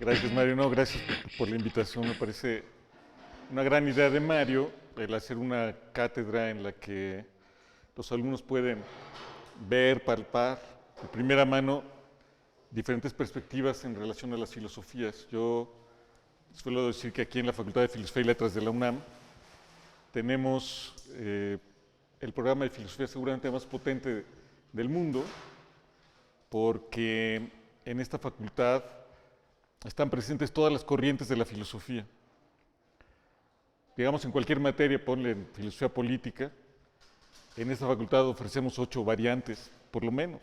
Gracias, Mario. No, gracias por la invitación. Me parece una gran idea de Mario el hacer una cátedra en la que los alumnos pueden ver, palpar de primera mano diferentes perspectivas en relación a las filosofías. Yo suelo decir que aquí en la Facultad de Filosofía y Letras de la UNAM tenemos el programa de filosofía seguramente más potente del mundo, porque en esta facultad están presentes todas las corrientes de la filosofía. Digamos, en cualquier materia, ponle en filosofía política, en esta facultad ofrecemos 8 variantes, por lo menos,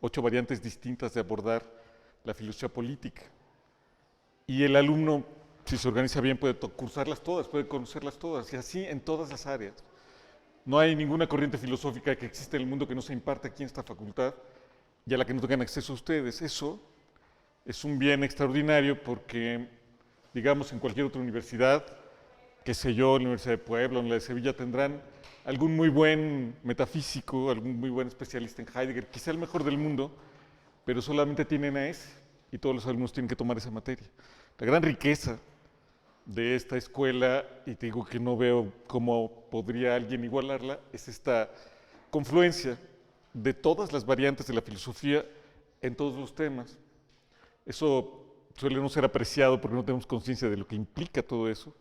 8 variantes distintas de abordar la filosofía política. Y el alumno, si se organiza bien, puede cursarlas todas, puede conocerlas todas, y así en todas las áreas. No hay ninguna corriente filosófica que existe en el mundo que no se imparte aquí en esta facultad y a la que no tengan acceso ustedes. Eso es un bien extraordinario porque, digamos, en cualquier otra universidad, qué sé yo, en la Universidad de Puebla, en la de Sevilla, tendrán algún muy buen metafísico, algún muy buen especialista en Heidegger, quizá el mejor del mundo, pero solamente tienen a ese y todos los alumnos tienen que tomar esa materia. La gran riqueza de esta escuela, y te digo que no veo cómo podría alguien igualarla, es esta confluencia de todas las variantes de la filosofía en todos los temas. Eso suele no ser apreciado porque no tenemos conciencia de lo que implica todo eso.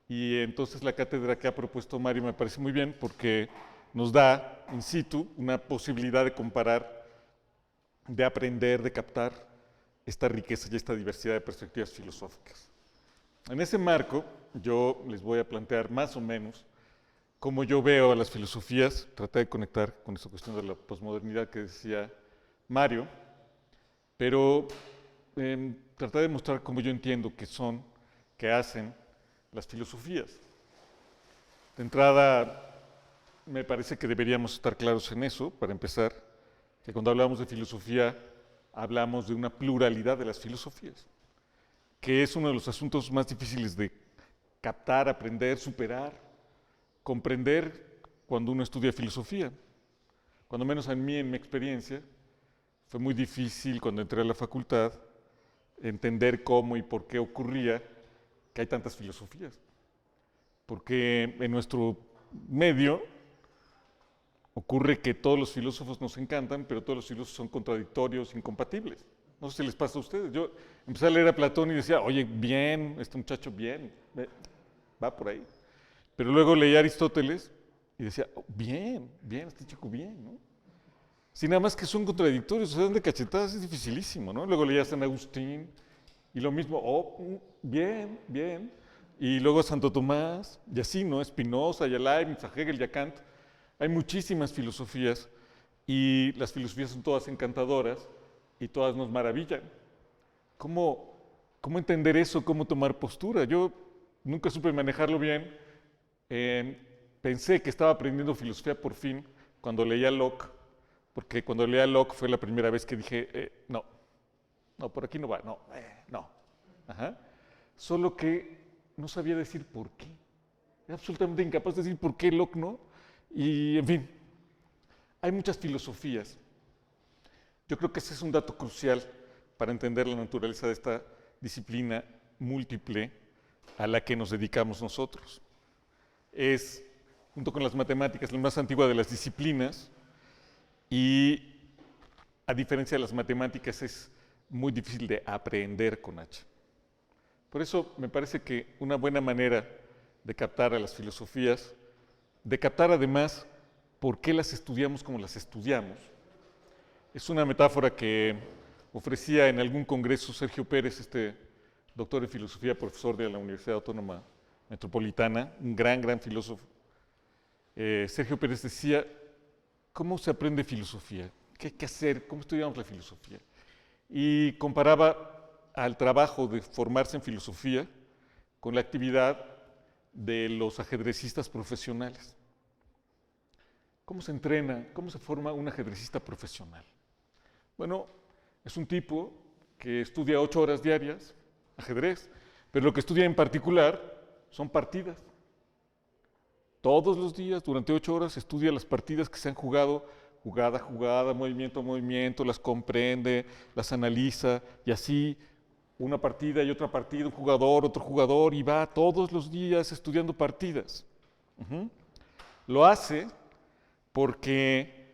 Y entonces la cátedra que ha propuesto Mario me parece muy bien porque nos da in situ una posibilidad de comparar, de aprender, de captar esta riqueza y esta diversidad de perspectivas filosóficas. En ese marco, yo les voy a plantear más o menos cómo yo veo a las filosofías, traté de conectar con esta cuestión de la posmodernidad que decía Mario, pero traté de mostrar cómo yo entiendo que son, que hacen las filosofías. De entrada, me parece que deberíamos estar claros en eso, para empezar, que cuando hablamos de filosofía, hablamos de una pluralidad de las filosofías, que es uno de los asuntos más difíciles de captar, aprender, superar, comprender cuando uno estudia filosofía. Cuando menos en mi experiencia, fue muy difícil cuando entré a la facultad entender cómo y por qué ocurría que hay tantas filosofías. Porque en nuestro medio ocurre que todos los filósofos nos encantan, pero todos los filósofos son contradictorios, incompatibles. No sé si les pasa a ustedes. Yo empecé a leer a Platón y decía, oye, bien, este muchacho bien, va por ahí. Pero luego leía a Aristóteles y decía, oh, bien, bien, este chico bien, ¿no? Si nada más que son contradictorios, o sea, de cachetadas es dificilísimo, ¿no? Luego leía a San Agustín y lo mismo, oh, bien, bien. Y luego a Santo Tomás, y así, ¿no? Spinoza, y a Leibniz, a Hegel y a Kant. Hay muchísimas filosofías y las filosofías son todas encantadoras y todas nos maravillan. ¿Cómo entender eso? ¿Cómo tomar postura? Yo nunca supe manejarlo bien. Pensé que estaba aprendiendo filosofía por fin cuando leía Locke, porque cuando leía Locke fue la primera vez que dije, no, por aquí no va, no. Ajá. Solo que no sabía decir por qué. Era absolutamente incapaz de decir por qué Locke no. Y, en fin, hay muchas filosofías. Yo creo que ese es un dato crucial para entender la naturaleza de esta disciplina múltiple a la que nos dedicamos nosotros. Es, junto con las matemáticas, la más antigua de las disciplinas y, a diferencia de las matemáticas, es muy difícil de aprender con H. Por eso me parece que una buena manera de captar a las filosofías, de captar además por qué las estudiamos como las estudiamos, es una metáfora que ofrecía en algún congreso Sergio Pérez, este doctor de filosofía, profesor de la Universidad Autónoma Metropolitana, un gran filósofo. Sergio Pérez decía, ¿cómo se aprende filosofía? ¿Qué hay que hacer? ¿Cómo estudiamos la filosofía? Y comparaba al trabajo de formarse en filosofía con la actividad de los ajedrecistas profesionales. ¿Cómo se entrena? ¿Cómo se forma un ajedrecista profesional? Bueno, es un tipo que estudia 8 horas diarias, ajedrez, pero lo que estudia en particular son partidas. Todos los días, durante 8 horas, estudia las partidas que se han jugado, jugada, movimiento, las comprende, las analiza, y así una partida y otra partida, un jugador, otro jugador, y va todos los días estudiando partidas. Lo hace porque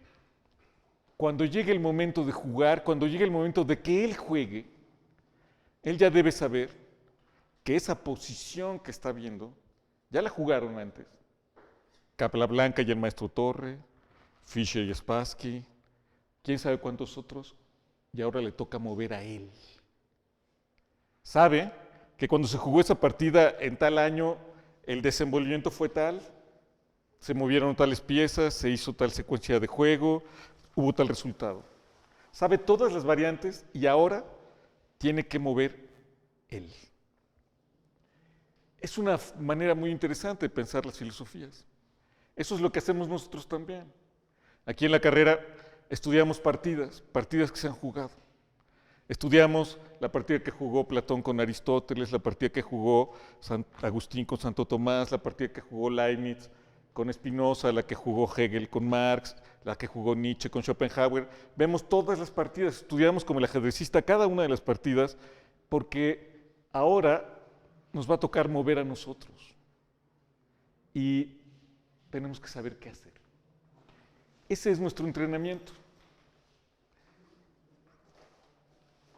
cuando llegue el momento de jugar, cuando llegue el momento de que él juegue, él ya debe saber que esa posición que está viendo, ya la jugaron antes. Capablanca y el maestro Torre, Fischer y Spassky, quién sabe cuántos otros, y ahora le toca mover a él. Sabe que cuando se jugó esa partida en tal año, el desenvolvimiento fue tal, se movieron tales piezas, se hizo tal secuencia de juego, hubo tal resultado. Sabe todas las variantes y ahora tiene que mover él. Es una manera muy interesante de pensar las filosofías. Eso es lo que hacemos nosotros también. Aquí en la carrera estudiamos partidas que se han jugado. Estudiamos la partida que jugó Platón con Aristóteles, la partida que jugó Agustín con Santo Tomás, la partida que jugó Leibniz con Spinoza, la que jugó Hegel con Marx, la que jugó Nietzsche con Schopenhauer. Vemos todas las partidas, estudiamos como el ajedrecista cada una de las partidas, porque ahora nos va a tocar mover a nosotros. Y tenemos que saber qué hacer. Ese es nuestro entrenamiento.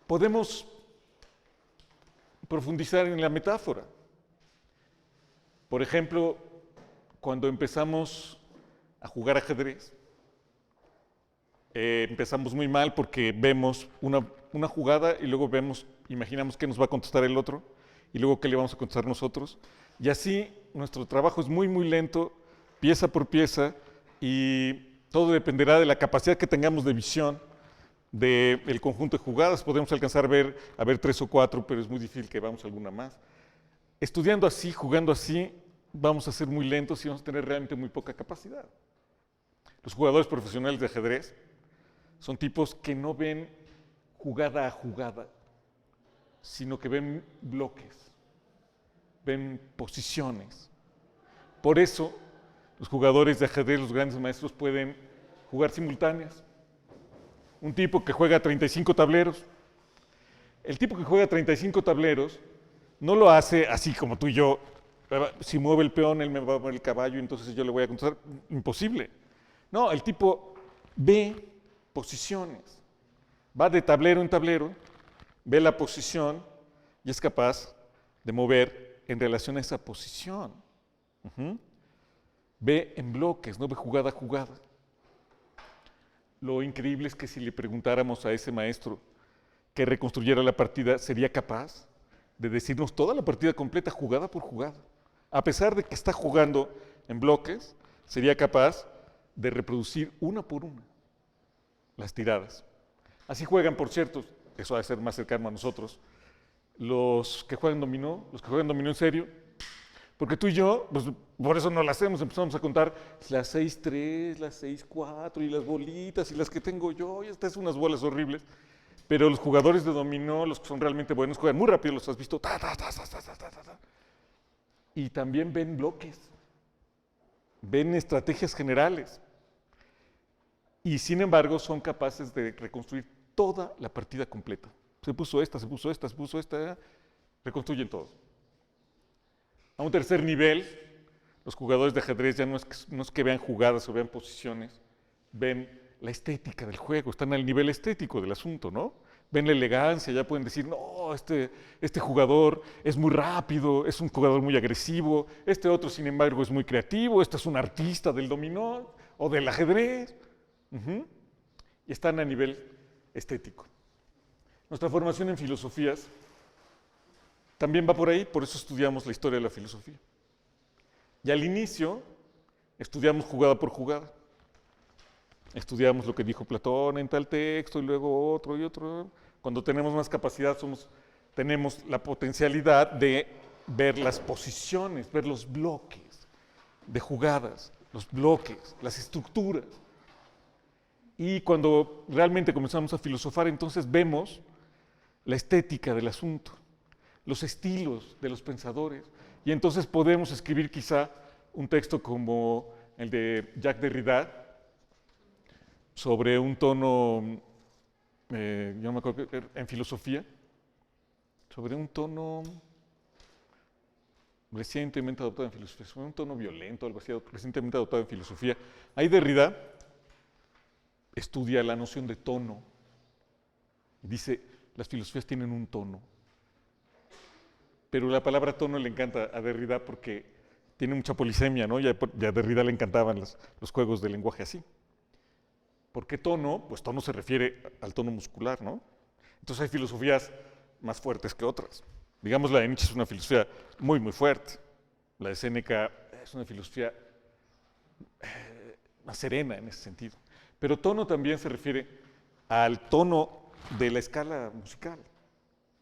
Podemos profundizar en la metáfora. Por ejemplo, cuando empezamos a jugar ajedrez, empezamos muy mal porque vemos una jugada y luego imaginamos qué nos va a contestar el otro y luego qué le vamos a contestar nosotros. Y así nuestro trabajo es muy, muy lento, pieza por pieza, y todo dependerá de la capacidad que tengamos de visión del conjunto de jugadas. Podemos alcanzar a ver 3 o 4, pero es muy difícil que veamos alguna más. Estudiando así, jugando así, vamos a ser muy lentos y vamos a tener realmente muy poca capacidad. Los jugadores profesionales de ajedrez son tipos que no ven jugada a jugada, sino que ven bloques, ven posiciones. Por eso, los jugadores de ajedrez, los grandes maestros, pueden jugar simultáneas. Un tipo que juega 35 tableros. El tipo que juega 35 tableros no lo hace así como tú y yo. Si mueve el peón, él me va a mover el caballo, entonces yo le voy a contestar. Imposible. No, el tipo ve posiciones. Va de tablero en tablero, ve la posición y es capaz de mover en relación a esa posición. Ve en bloques, no ve jugada a jugada. Lo increíble es que si le preguntáramos a ese maestro que reconstruyera la partida, sería capaz de decirnos toda la partida completa, jugada por jugada. A pesar de que está jugando en bloques, sería capaz de reproducir una por una las tiradas. Así juegan, por cierto, eso ha de ser más cercano a nosotros, los que juegan dominó en serio, porque tú y yo, pues por eso no lo hacemos, empezamos a contar las 6-3, las 6-4 y las bolitas y las que tengo yo, y estas unas bolas horribles. Pero los jugadores de dominó, los que son realmente buenos, juegan muy rápido, los has visto, y también ven bloques, ven estrategias generales. Y sin embargo son capaces de reconstruir toda la partida completa. Se puso esta, reconstruyen todo. A un tercer nivel, los jugadores de ajedrez ya no es que vean jugadas o vean posiciones, ven la estética del juego, están al nivel estético del asunto, ¿no? Ven la elegancia, ya pueden decir, no, este jugador es muy rápido, es un jugador muy agresivo, este otro, sin embargo, es muy creativo, este es un artista del dominó o del ajedrez. Y están a nivel estético. Nuestra formación en filosofías también va por ahí, por eso estudiamos la historia de la filosofía. Y al inicio estudiamos jugada por jugada. Estudiamos lo que dijo Platón en tal texto y luego otro y otro. Cuando tenemos más capacidad tenemos la potencialidad de ver las posiciones, ver los bloques de jugadas, los bloques, las estructuras. Y cuando realmente comenzamos a filosofar, entonces vemos la estética del asunto, los estilos de los pensadores, y entonces podemos escribir quizá un texto como el de Jacques Derrida, sobre un tono, yo no me acuerdo, en filosofía, sobre un tono recientemente adoptado en filosofía, sobre un tono violento, algo así, recientemente adoptado en filosofía. Ahí Derrida estudia la noción de tono y dice, las filosofías tienen un tono. Pero la palabra tono le encanta a Derrida porque tiene mucha polisemia, ¿no? Y a Derrida le encantaban los juegos de lenguaje así. ¿Por qué tono? Pues tono se refiere al tono muscular, ¿no? Entonces hay filosofías más fuertes que otras. Digamos, la de Nietzsche es una filosofía muy, muy fuerte. La de Séneca es una filosofía más serena en ese sentido. Pero tono también se refiere al tono de la escala musical.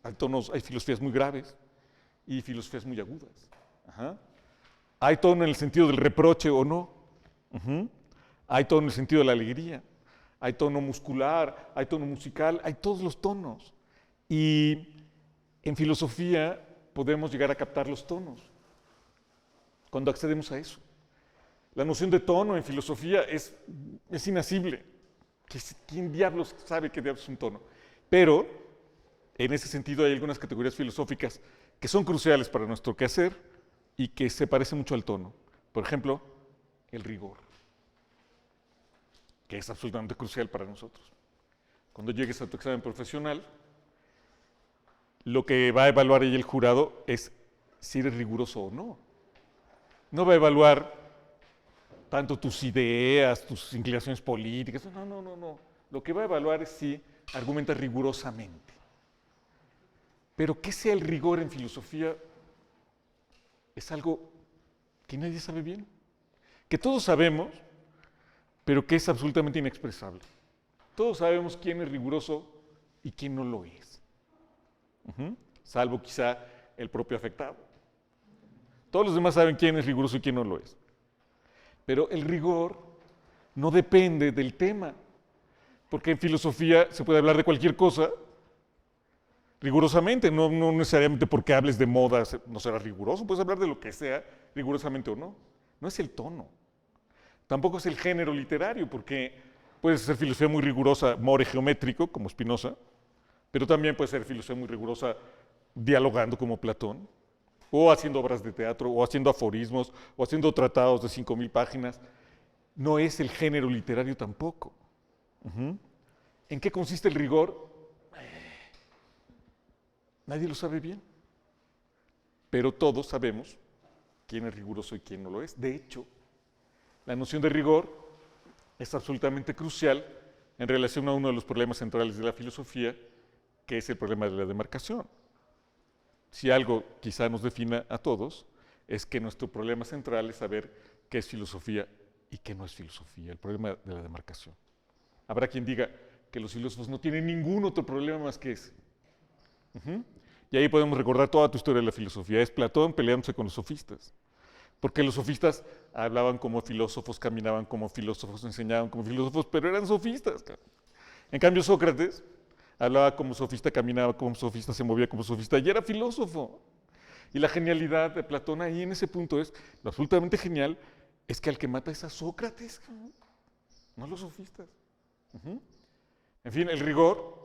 Hay filosofías muy graves y filosofías muy agudas. Ajá. Hay tono en el sentido del reproche o no. Hay tono en el sentido de la alegría. Hay tono muscular, hay tono musical, hay todos los tonos. Y en filosofía podemos llegar a captar los tonos cuando accedemos a eso. La noción de tono en filosofía es inasible. ¿Quién diablos sabe qué diablos es un tono? Pero en ese sentido hay algunas categorías filosóficas que son cruciales para nuestro quehacer y que se parecen mucho al tono. Por ejemplo, el rigor, que es absolutamente crucial para nosotros. Cuando llegues a tu examen profesional, lo que va a evaluar ahí el jurado es si eres riguroso o no. No va a evaluar tanto tus ideas, tus inclinaciones políticas. No. Lo que va a evaluar es si argumentas rigurosamente. Pero ¿qué sea el rigor en filosofía? Es algo que nadie sabe bien. Que todos sabemos, pero que es absolutamente inexpresable. Todos sabemos quién es riguroso y quién no lo es. Salvo quizá el propio afectado. Todos los demás saben quién es riguroso y quién no lo es. Pero el rigor no depende del tema, porque en filosofía se puede hablar de cualquier cosa rigurosamente, no necesariamente porque hables de moda no será riguroso, puedes hablar de lo que sea, rigurosamente o no. No es el tono. Tampoco es el género literario, porque puedes hacer filosofía muy rigurosa, more geométrico, como Spinoza, pero también puede ser filosofía muy rigurosa dialogando como Platón, o haciendo obras de teatro, o haciendo aforismos, o haciendo tratados de 5,000 páginas. No es el género literario tampoco. ¿En qué consiste el rigor? Nadie lo sabe bien. Pero todos sabemos quién es riguroso y quién no lo es. De hecho, la noción de rigor es absolutamente crucial en relación a uno de los problemas centrales de la filosofía, que es el problema de la demarcación. Si algo quizá nos defina a todos, es que nuestro problema central es saber qué es filosofía y qué no es filosofía, el problema de la demarcación. Habrá quien diga que los filósofos no tienen ningún otro problema más que ese. Y ahí podemos recordar toda tu historia de la filosofía. Es Platón peleándose con los sofistas. Porque los sofistas hablaban como filósofos, caminaban como filósofos, enseñaban como filósofos, pero eran sofistas. En cambio, Sócrates hablaba como sofista, caminaba como sofista, se movía como sofista y era filósofo. Y la genialidad de Platón ahí en ese punto es, lo absolutamente genial, es que al que mata es a Sócrates, no a los sofistas. En fin, el rigor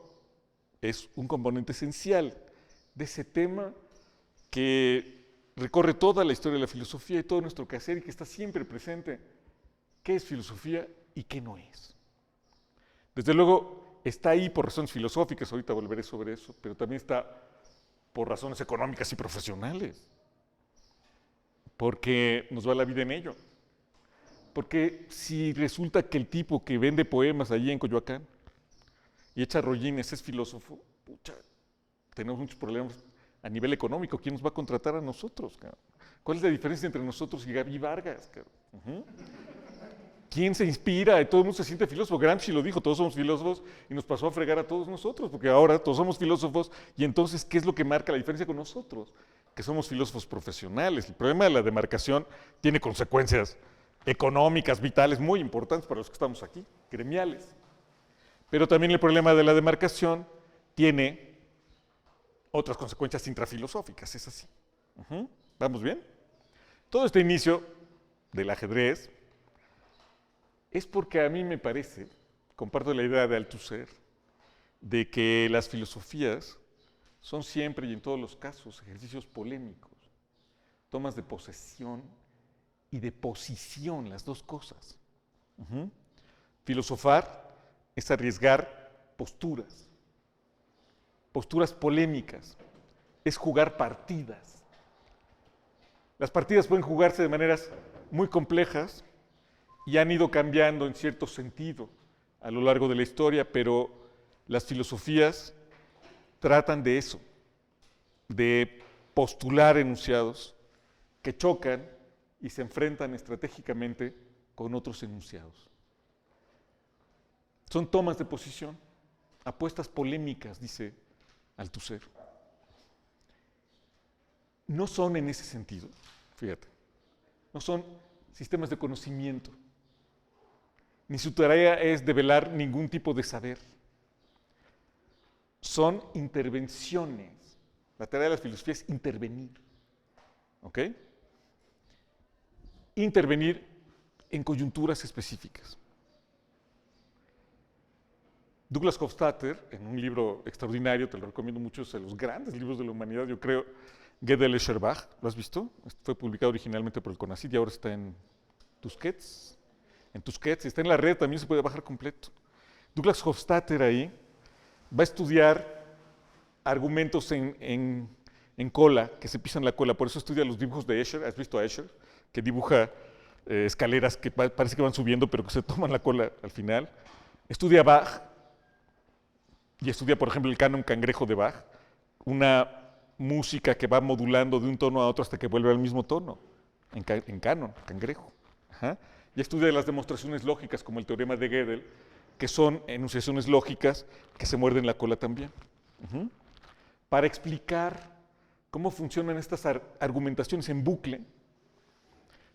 es un componente esencial de ese tema que recorre toda la historia de la filosofía y todo nuestro quehacer y que está siempre presente. ¿Qué es filosofía y qué no es? Desde luego, está ahí por razones filosóficas, ahorita volveré sobre eso, pero también está por razones económicas y profesionales, porque nos va la vida en ello. Porque si resulta que el tipo que vende poemas allí en Coyoacán y echa rollines es filósofo, pucha, tenemos muchos problemas a nivel económico. ¿Quién nos va a contratar a nosotros? ¿Cuál es la diferencia entre nosotros y Gaby Vargas? ¿Quién se inspira? Y todo el mundo se siente filósofo. Gramsci lo dijo, todos somos filósofos y nos pasó a fregar a todos nosotros, porque ahora todos somos filósofos y entonces, ¿qué es lo que marca la diferencia con nosotros? Que somos filósofos profesionales. El problema de la demarcación tiene consecuencias económicas, vitales, muy importantes para los que estamos aquí, gremiales. Pero también el problema de la demarcación tiene otras consecuencias intrafilosóficas, es así. ¿Vamos bien? Todo este inicio del ajedrez es porque a mí me parece, comparto la idea de Althusser, de que las filosofías son siempre y en todos los casos ejercicios polémicos, tomas de posesión y de posición, las dos cosas. Filosofar es arriesgar posturas, posturas polémicas, es jugar partidas. Las partidas pueden jugarse de maneras muy complejas y han ido cambiando en cierto sentido a lo largo de la historia, pero las filosofías tratan de eso, de postular enunciados que chocan y se enfrentan estratégicamente con otros enunciados. Son tomas de posición, apuestas polémicas, dice Althusser. No son en ese sentido, fíjate, no son sistemas de conocimiento, ni su tarea es develar ningún tipo de saber. Son intervenciones. La tarea de la filosofía es intervenir. ¿Ok? Intervenir en coyunturas específicas. Douglas Hofstadter, en un libro extraordinario, te lo recomiendo mucho, es de los grandes libros de la humanidad, yo creo, Gödel Escherbach, ¿lo has visto? Fue publicado originalmente por el CONACYT y ahora está en Tusquets. En Tusquets, está en la red, también se puede bajar completo. Douglas Hofstadter ahí va a estudiar argumentos en cola, que se pisan la cola, por eso estudia los dibujos de Escher. ¿Has visto a Escher? Que dibuja escaleras que parece que van subiendo, pero que se toman la cola al final. Estudia Bach, y estudia, por ejemplo, el canon cangrejo de Bach, una música que va modulando de un tono a otro hasta que vuelve al mismo tono, en canon, cangrejo. Ajá. Y estudia las demostraciones lógicas, como el teorema de Gödel, que son enunciaciones lógicas que se muerden la cola también. Para explicar cómo funcionan estas argumentaciones en bucle,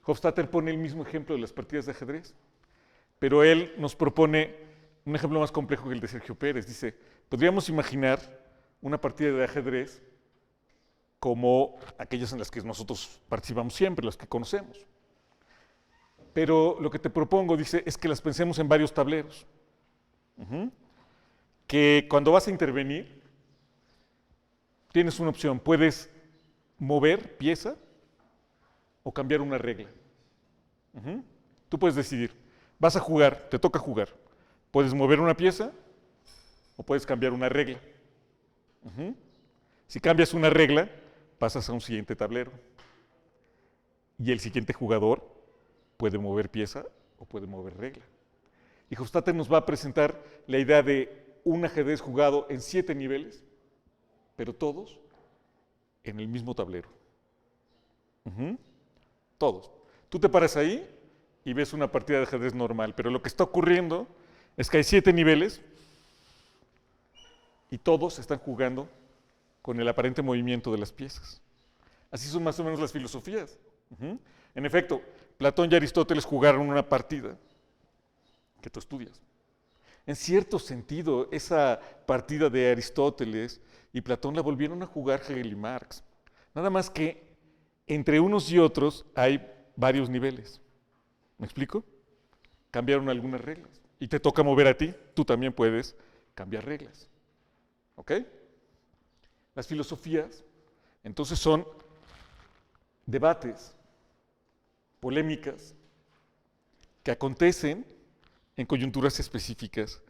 Hofstadter pone el mismo ejemplo de las partidas de ajedrez, pero él nos propone un ejemplo más complejo que el de Sergio Pérez. Dice, podríamos imaginar una partida de ajedrez como aquellas en las que nosotros participamos siempre, las que conocemos. Pero lo que te propongo, dice, es que las pensemos en varios tableros. Que cuando vas a intervenir, tienes una opción, puedes mover pieza o cambiar una regla. Tú puedes decidir, vas a jugar, te toca jugar, puedes mover una pieza o puedes cambiar una regla. Si cambias una regla, pasas a un siguiente tablero y el siguiente jugador puede mover pieza o puede mover regla. Y Hofstadter nos va a presentar la idea de un ajedrez jugado en 7 niveles, pero todos en el mismo tablero. Todos. Tú te paras ahí y ves una partida de ajedrez normal, pero lo que está ocurriendo es que hay 7 niveles y todos están jugando con el aparente movimiento de las piezas. Así son más o menos las filosofías. En efecto, Platón y Aristóteles jugaron una partida que tú estudias. En cierto sentido, esa partida de Aristóteles y Platón la volvieron a jugar Hegel y Marx. Nada más que entre unos y otros hay varios niveles. ¿Me explico? Cambiaron algunas reglas. Y te toca mover a ti, tú también puedes cambiar reglas. ¿Ok? Las filosofías, entonces, son debates, polémicas, que acontecen en coyunturas específicas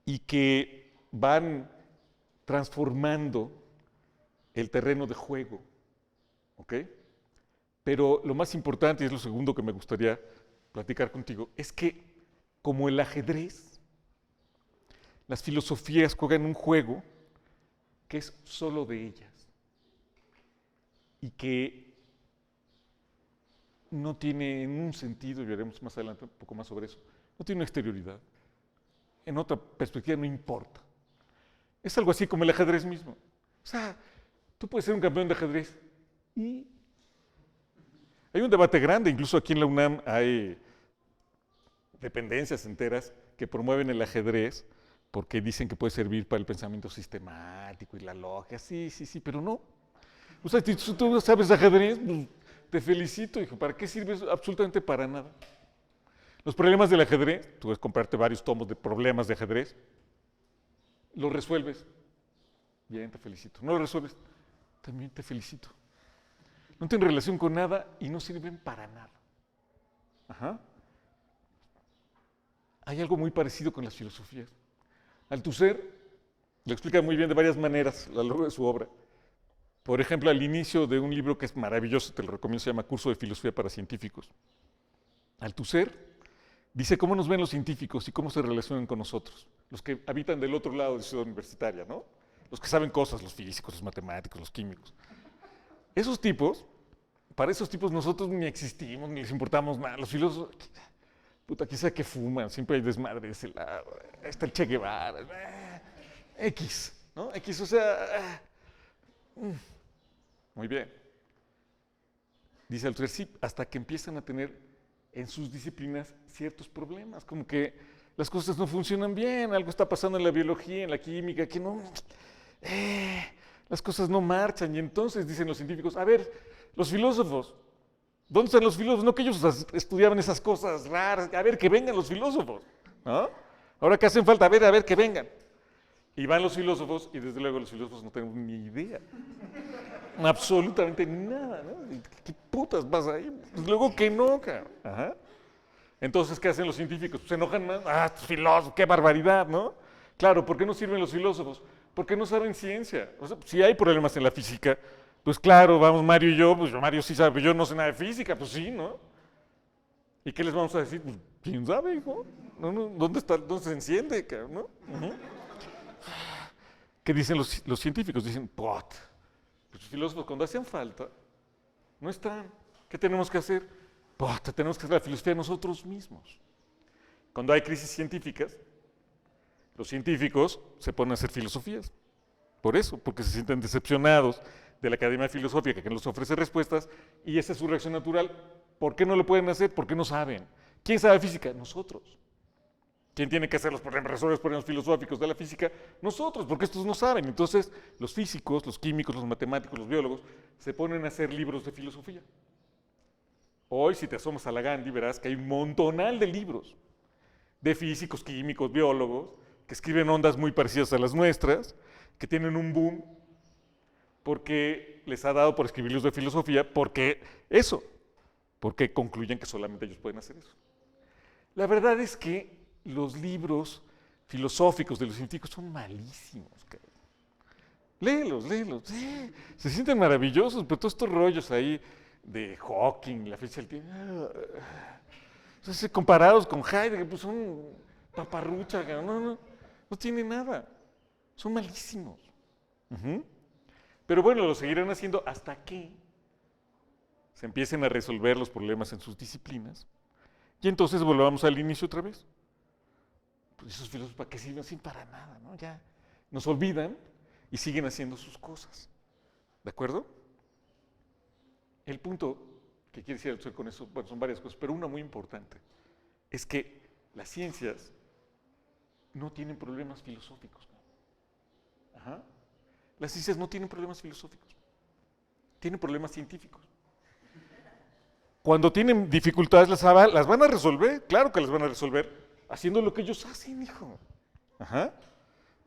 y que van transformando el terreno de juego. ¿Ok? Pero lo más importante, y es lo segundo que me gustaría platicar contigo, es que como el ajedrez, las filosofías juegan un juego que es solo de ellas y que no tiene en un sentido, y veremos más adelante un poco más sobre eso, no tiene una exterioridad. En otra perspectiva no importa. Es algo así como el ajedrez mismo. O sea, tú puedes ser un campeón de ajedrez y hay un debate grande, incluso aquí en la UNAM hay dependencias enteras que promueven el ajedrez porque dicen que puede servir para el pensamiento sistemático y la lógica. Sí, pero no. O sea, si tú no sabes ajedrez, pues, te felicito, hijo. ¿Para qué sirve eso? Absolutamente para nada. Los problemas del ajedrez, tú puedes comprarte varios tomos de problemas de ajedrez, los resuelves Bien, te felicito. No lo resuelves, también te felicito. No tienen relación con nada y no sirven para nada. Ajá. Hay algo muy parecido con las filosofías. Althusser lo explica muy bien de varias maneras a lo largo de su obra. Por ejemplo, al inicio de un libro que es maravilloso, te lo recomiendo, se llama Curso de Filosofía para Científicos. Althusser dice cómo nos ven los científicos y cómo se relacionan con nosotros, los que habitan del otro lado de la ciudad universitaria, ¿no? Los que saben cosas, los físicos, los matemáticos, los químicos. Esos tipos, para esos tipos nosotros ni existimos, ni les importamos nada. Los filósofos, puta, quizá que fuman, siempre hay desmadre de ese lado. Ahí está el Che Guevara, X, ¿no? X, o sea... Muy bien. Dice Althusser, sí, hasta que empiezan a tener en sus disciplinas ciertos problemas, como que las cosas no funcionan bien, algo está pasando en la biología, en la química, que no, las cosas no marchan, y entonces dicen los científicos, a ver, los filósofos, ¿dónde están los filósofos? No que ellos estudiaban esas cosas raras, a ver, que vengan los filósofos, ¿no? Ahora que hacen falta, a ver, que vengan. Y van los filósofos, y desde luego los filósofos no tenemos ni idea. Absolutamente nada, ¿no? ¿Qué putas pasa ahí? Pues luego que no, cabrón. Ajá. Entonces, ¿qué hacen los científicos? Pues se enojan más. Ah, filósofos, qué barbaridad, ¿no? Claro, ¿por qué no sirven los filósofos? Porque no saben ciencia. O sea, si hay problemas en la física, pues claro, vamos Mario y yo, pues Mario sí sabe, pero yo no sé nada de física, pues sí, ¿no? ¿Y qué les vamos a decir? Pues, ¿quién sabe, hijo? ¿Dónde está? ¿Dónde se enciende, cabrón? ¿No? ¿Qué dicen los científicos? Dicen, pues los filósofos cuando hacen falta, no están. ¿Qué tenemos que hacer? Tenemos que hacer la filosofía nosotros mismos. Cuando hay crisis científicas, los científicos se ponen a hacer filosofías. Por eso, porque se sienten decepcionados de la Academia Filosófica que les ofrece respuestas y esa es su reacción natural. ¿Por qué no lo pueden hacer? Porque no saben. ¿Quién sabe física? Nosotros. ¿Quién tiene que hacer los problemas, resolver los problemas filosóficos de la física? Nosotros, porque estos no saben. Entonces, los físicos, los químicos, los matemáticos, los biólogos, se ponen a hacer libros de filosofía. Hoy, si te asomas a la Gandhi, verás que hay un montonal de libros de físicos, químicos, biólogos, que escriben ondas muy parecidas a las nuestras, que tienen un boom, porque les ha dado por escribir libros de filosofía, porque concluyen que solamente ellos pueden hacer eso. La verdad es que los libros filosóficos de los científicos son malísimos, cabrón. Léelos. Se sienten maravillosos, pero todos estos rollos ahí de Hawking, la física del tiempo, entonces, comparados con Heidegger, pues son paparrucha, no tienen nada. Son malísimos. Pero bueno, lo seguirán haciendo hasta que se empiecen a resolver los problemas en sus disciplinas. Y entonces volvamos al inicio otra vez. Pues esos filósofos, ¿para qué sirven? Sin para nada, ¿no? Ya nos olvidan y siguen haciendo sus cosas. ¿De acuerdo? El punto que quiere decir Althusser con eso, bueno, son varias cosas, pero una muy importante, es que las ciencias no tienen problemas filosóficos. Ajá. Las ciencias no tienen problemas filosóficos, tienen problemas científicos. Cuando tienen dificultades las van a resolver, claro que las van a resolver, haciendo lo que ellos hacen, hijo. Ajá.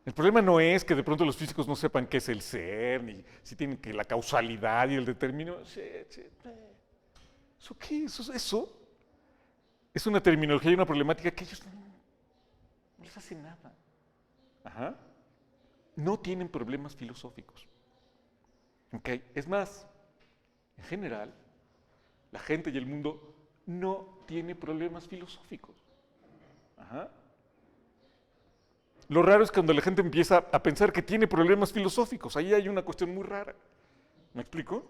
El problema no es que de pronto los físicos no sepan qué es el ser, ni si tienen que la causalidad y el determinismo. ¿Eso qué? Eso es una terminología y una problemática que ellos no les hace nada. Ajá. No tienen problemas filosóficos. ¿Okay? Es más, en general, la gente y el mundo no tiene problemas filosóficos. Ajá. Lo raro es cuando la gente empieza a pensar que tiene problemas filosóficos. Ahí hay una cuestión muy rara. ¿Me explico?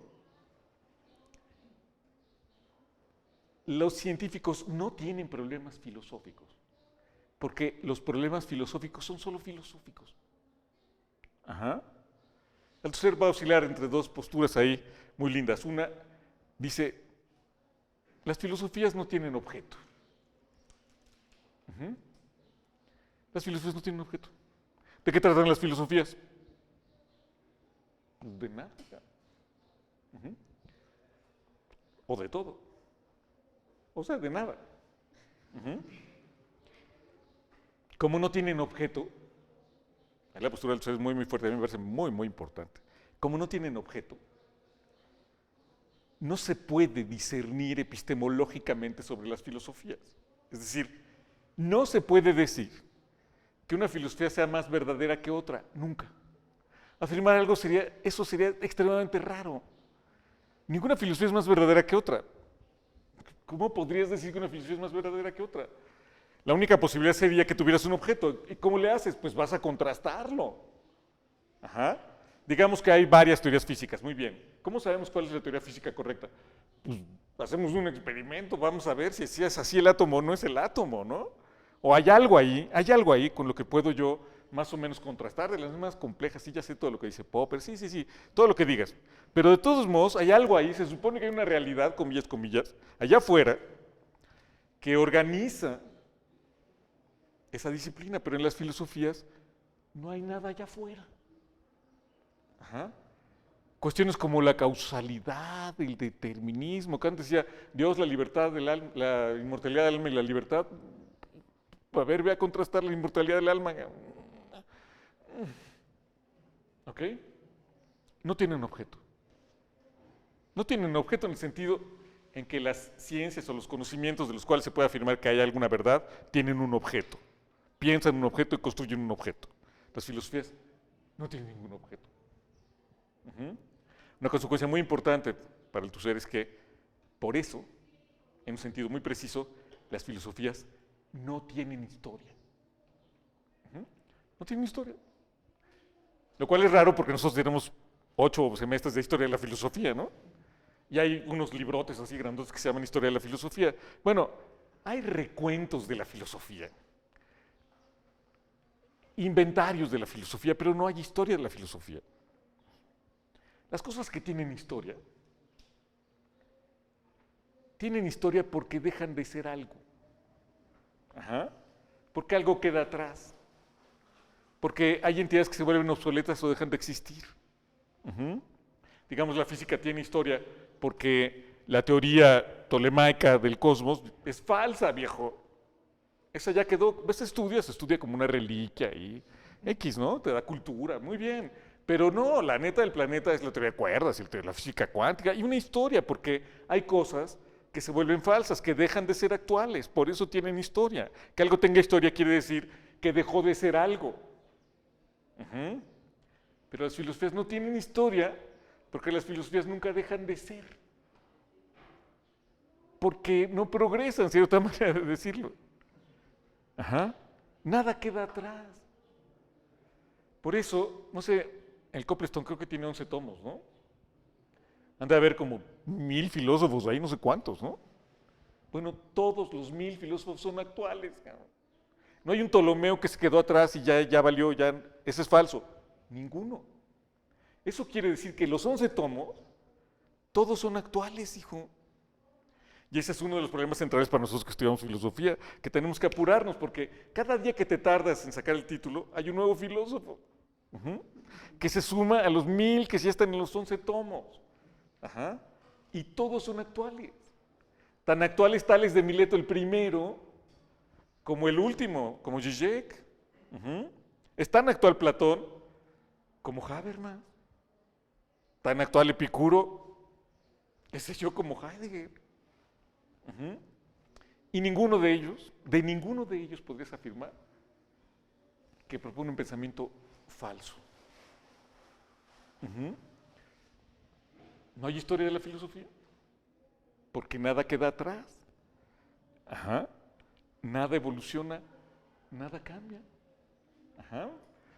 Los científicos no tienen problemas filosóficos, porque los problemas filosóficos son solo filosóficos. Ajá. Althusser va a oscilar entre dos posturas ahí muy lindas. Una dice, las filosofías no tienen objeto. Las filosofías no tienen objeto. ¿De qué tratan las filosofías? Pues de nada. O de todo. O sea, de nada. Como no tienen objeto, La postura del Althusser es muy, muy fuerte, a mí me parece muy, muy importante. Como no tienen objeto, no se puede discernir epistemológicamente sobre las filosofías. Es decir, no se puede decir que una filosofía sea más verdadera que otra, nunca. Afirmar algo eso sería extremadamente raro. Ninguna filosofía es más verdadera que otra. ¿Cómo podrías decir que una filosofía es más verdadera que otra? La única posibilidad sería que tuvieras un objeto. ¿Y cómo le haces? Pues vas a contrastarlo. Ajá. Digamos que hay varias teorías físicas. Muy bien. ¿Cómo sabemos cuál es la teoría física correcta? Pues hacemos un experimento, vamos a ver si es así el átomo o no es el átomo, ¿no? O hay algo ahí con lo que puedo yo más o menos contrastar, de las más complejas. Sí, ya sé todo lo que dice Popper, sí, todo lo que digas. Pero de todos modos, hay algo ahí, se supone que hay una realidad, comillas, allá afuera, que organiza esa disciplina, pero en las filosofías no hay nada allá afuera. Ajá. Cuestiones como la causalidad, el determinismo. Kant decía, Dios, la libertad del alma, la inmortalidad del alma y la libertad. A ver, ve a contrastar la inmortalidad del alma. ¿Ok? No tienen objeto. No tienen objeto en el sentido en que las ciencias o los conocimientos de los cuales se puede afirmar que hay alguna verdad tienen un objeto. Piensan en un objeto y construyen un objeto. Las filosofías no tienen ningún objeto. Una consecuencia muy importante para el Althusser es que, por eso, en un sentido muy preciso, las filosofías no tienen historia. No tienen historia. Lo cual es raro porque nosotros tenemos 8 semestres de historia de la filosofía, ¿no? Y hay unos librotes así grandes que se llaman Historia de la Filosofía. Bueno, hay recuentos de la filosofía, inventarios de la filosofía, pero no hay historia de la filosofía. Las cosas que tienen historia porque dejan de ser algo. Ajá. Porque algo queda atrás. Porque hay entidades que se vuelven obsoletas o dejan de existir. Digamos, la física tiene historia porque la teoría tolemaica del cosmos es falsa, viejo. Esa ya quedó, ves, se estudia como una reliquia y X, ¿no? Te da cultura, muy bien. Pero no, la neta del planeta es la teoría de cuerdas, la física cuántica, y una historia, porque hay cosas que se vuelven falsas, que dejan de ser actuales, por eso tienen historia. Que algo tenga historia quiere decir que dejó de ser algo. Pero las filosofías no tienen historia, porque las filosofías nunca dejan de ser. Porque no progresan, si hay otra manera de decirlo. Nada queda atrás. Por eso, no sé, el Coplestone creo que tiene 11 tomos, ¿no? Han de haber como 1000 filósofos ahí, no sé cuántos, ¿no? Bueno, todos los 1000 filósofos son actuales, cabrón. No hay un Ptolomeo que se quedó atrás y ya valió, ese es falso. Ninguno. Eso quiere decir que los 11 tomos, todos son actuales, hijo. Y ese es uno de los problemas centrales para nosotros que estudiamos filosofía, que tenemos que apurarnos, porque cada día que te tardas en sacar el título, hay un nuevo filósofo, que se suma a los 1000 que ya están en los 11 tomos. Y todos son actuales. Tan actuales tales de Mileto el primero, como el último, como Zizek. Es tan actual Platón como Habermas. Tan actual Epicuro, ese yo como Heidegger. Y ninguno de ellos podrías afirmar que propone un pensamiento falso. No hay historia de la filosofía, porque nada queda atrás. Nada evoluciona, nada cambia.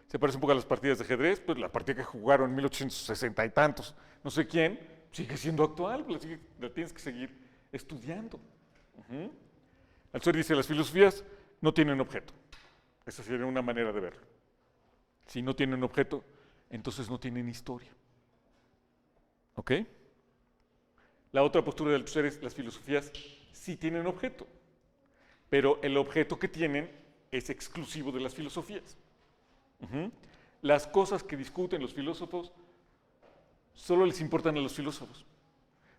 Se parece un poco a las partidas de ajedrez, pues la partida que jugaron en 1860 y tantos, no sé quién, sigue siendo actual, la tienes que seguir estudiando. Althusser dice, las filosofías no tienen objeto. Esa sería una manera de verlo. Si no tienen objeto, entonces no tienen historia. ¿Ok? La otra postura de Althusser es, las filosofías sí tienen objeto, pero el objeto que tienen es exclusivo de las filosofías. Las cosas que discuten los filósofos solo les importan a los filósofos.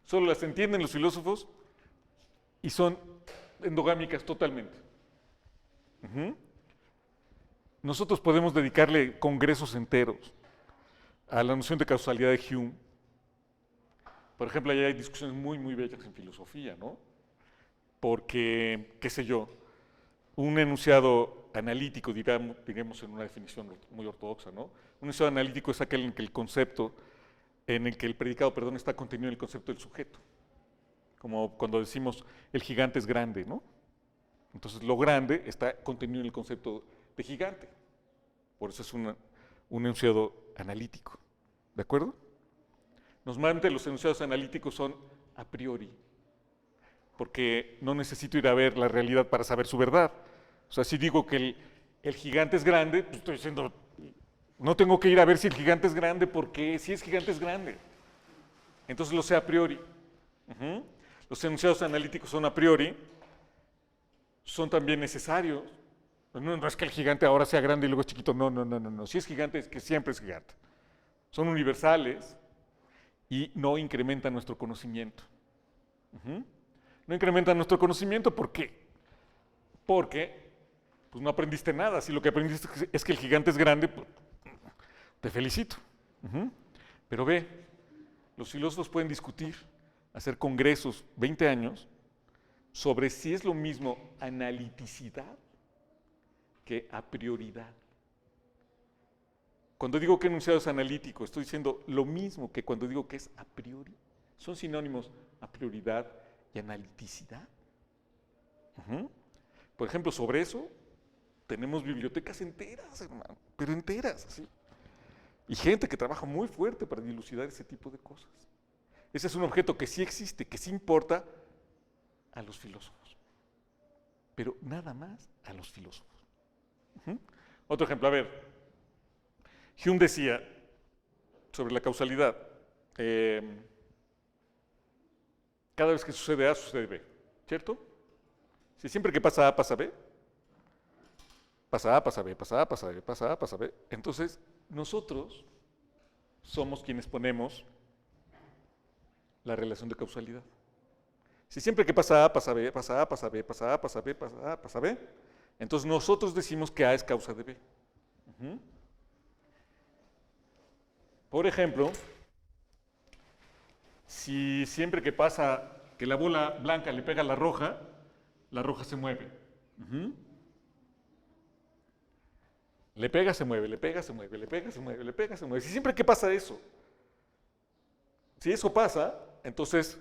Solo las entienden los filósofos y son endogámicas totalmente. nosotros podemos dedicarle congresos enteros a la noción de causalidad de Hume. Por ejemplo, allá hay discusiones muy, muy bellas en filosofía, ¿no? Porque, qué sé yo, un enunciado analítico, digamos en una definición muy ortodoxa, ¿no? Un enunciado analítico es aquel en que el concepto, en el que el predicado, perdón, está contenido en el concepto del sujeto. Como cuando decimos el gigante es grande, ¿no? Entonces lo grande está contenido en el concepto de gigante. Por eso es un enunciado analítico. ¿De acuerdo? Normalmente los enunciados analíticos son a priori, porque no necesito ir a ver la realidad para saber su verdad. O sea, si digo que el gigante es grande, pues estoy diciendo, no tengo que ir a ver si el gigante es grande, porque si es gigante es grande. Entonces lo sé a priori. Los enunciados analíticos son a priori, son también necesarios. No es que el gigante ahora sea grande y luego es chiquito, no. Si es gigante es que siempre es gigante. Son universales y no incrementan nuestro conocimiento. No incrementan nuestro conocimiento, ¿por qué? Porque pues no aprendiste nada. Si lo que aprendiste es que el gigante es grande, pues, te felicito. Pero ve, los filósofos pueden discutir, hacer congresos 20 años sobre si es lo mismo analiticidad que a prioridad. Cuando digo que enunciado es analítico, estoy diciendo lo mismo que cuando digo que es a priori. Son sinónimos a prioridad y analiticidad. Por ejemplo, sobre eso tenemos bibliotecas enteras, hermano, pero enteras, así. Y gente que trabaja muy fuerte para dilucidar ese tipo de cosas. Ese es un objeto que sí existe, que sí importa a los filósofos. Pero nada más a los filósofos. Otro ejemplo, a ver. Hume decía sobre la causalidad, cada vez que sucede A, sucede B, ¿cierto? Si siempre que pasa A, pasa B, pasa A, pasa B, pasa A, pasa B, pasa A, pasa B, entonces nosotros somos quienes ponemos la relación de causalidad. Si siempre que pasa A, pasa B, pasa A, pasa B, pasa A, pasa B, pasa A, pasa B, entonces nosotros decimos que A es causa de B. Por ejemplo, si siempre que pasa que la bola blanca le pega a la roja se mueve. Le pega, se mueve, le pega, se mueve, le pega, se mueve, le pega, se mueve. Si siempre que pasa eso, si eso pasa, entonces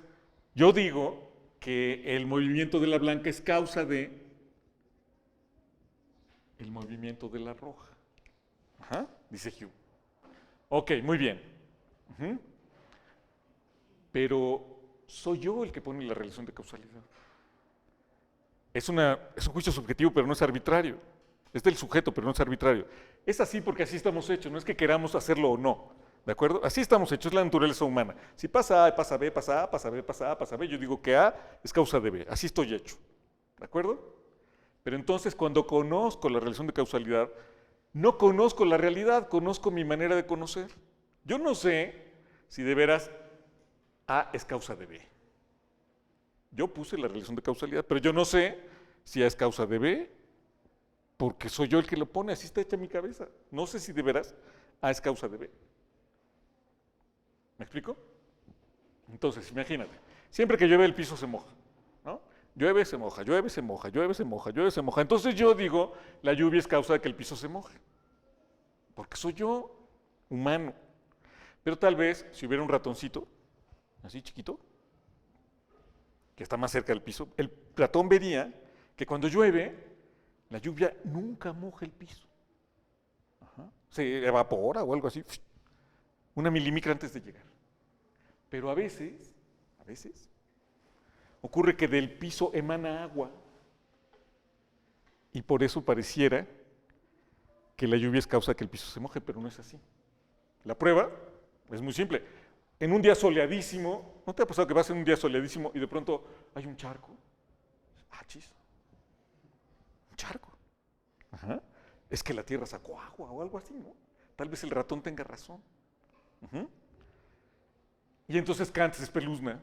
yo digo que el movimiento de la blanca es causa de el movimiento de la roja. Dice Hume. Ok, muy bien. Pero soy yo el que pone la relación de causalidad. Es un juicio subjetivo, pero no es arbitrario. Es del sujeto, pero no es arbitrario. Es así porque así estamos hechos, no es que queramos hacerlo o no. ¿De acuerdo? Así estamos hechos, es la naturaleza humana. Si pasa A, pasa B, pasa A, pasa B, pasa A, pasa B, yo digo que A es causa de B. Así estoy hecho. ¿De acuerdo? Pero entonces, cuando conozco la relación de causalidad, no conozco la realidad, conozco mi manera de conocer. Yo no sé si de veras A es causa de B. Yo puse la relación de causalidad, pero yo no sé si A es causa de B, porque soy yo el que lo pone, así está hecha mi cabeza. No sé si de veras A es causa de B. ¿Me explico? Entonces, imagínate, siempre que llueve el piso se moja, ¿no? Llueve, se moja, llueve, se moja, llueve, se moja, llueve, se moja. Entonces yo digo, la lluvia es causa de que el piso se moje. Porque soy yo, humano. Pero tal vez, si hubiera un ratoncito, así chiquito, que está más cerca del piso, el ratón vería que cuando llueve, la lluvia nunca moja el piso. Se evapora o algo así, una milimicra antes de llegar. Pero a veces, ocurre que del piso emana agua y por eso pareciera que la lluvia es causa de que el piso se moje, pero no es así. La prueba es muy simple. En un día soleadísimo, ¿no te ha pasado que vas en un día soleadísimo y de pronto hay un charco? Ah, chis. Un charco. Es que la tierra sacó agua o algo así, ¿no? Tal vez el ratón tenga razón. Y entonces Kant se espeluzna.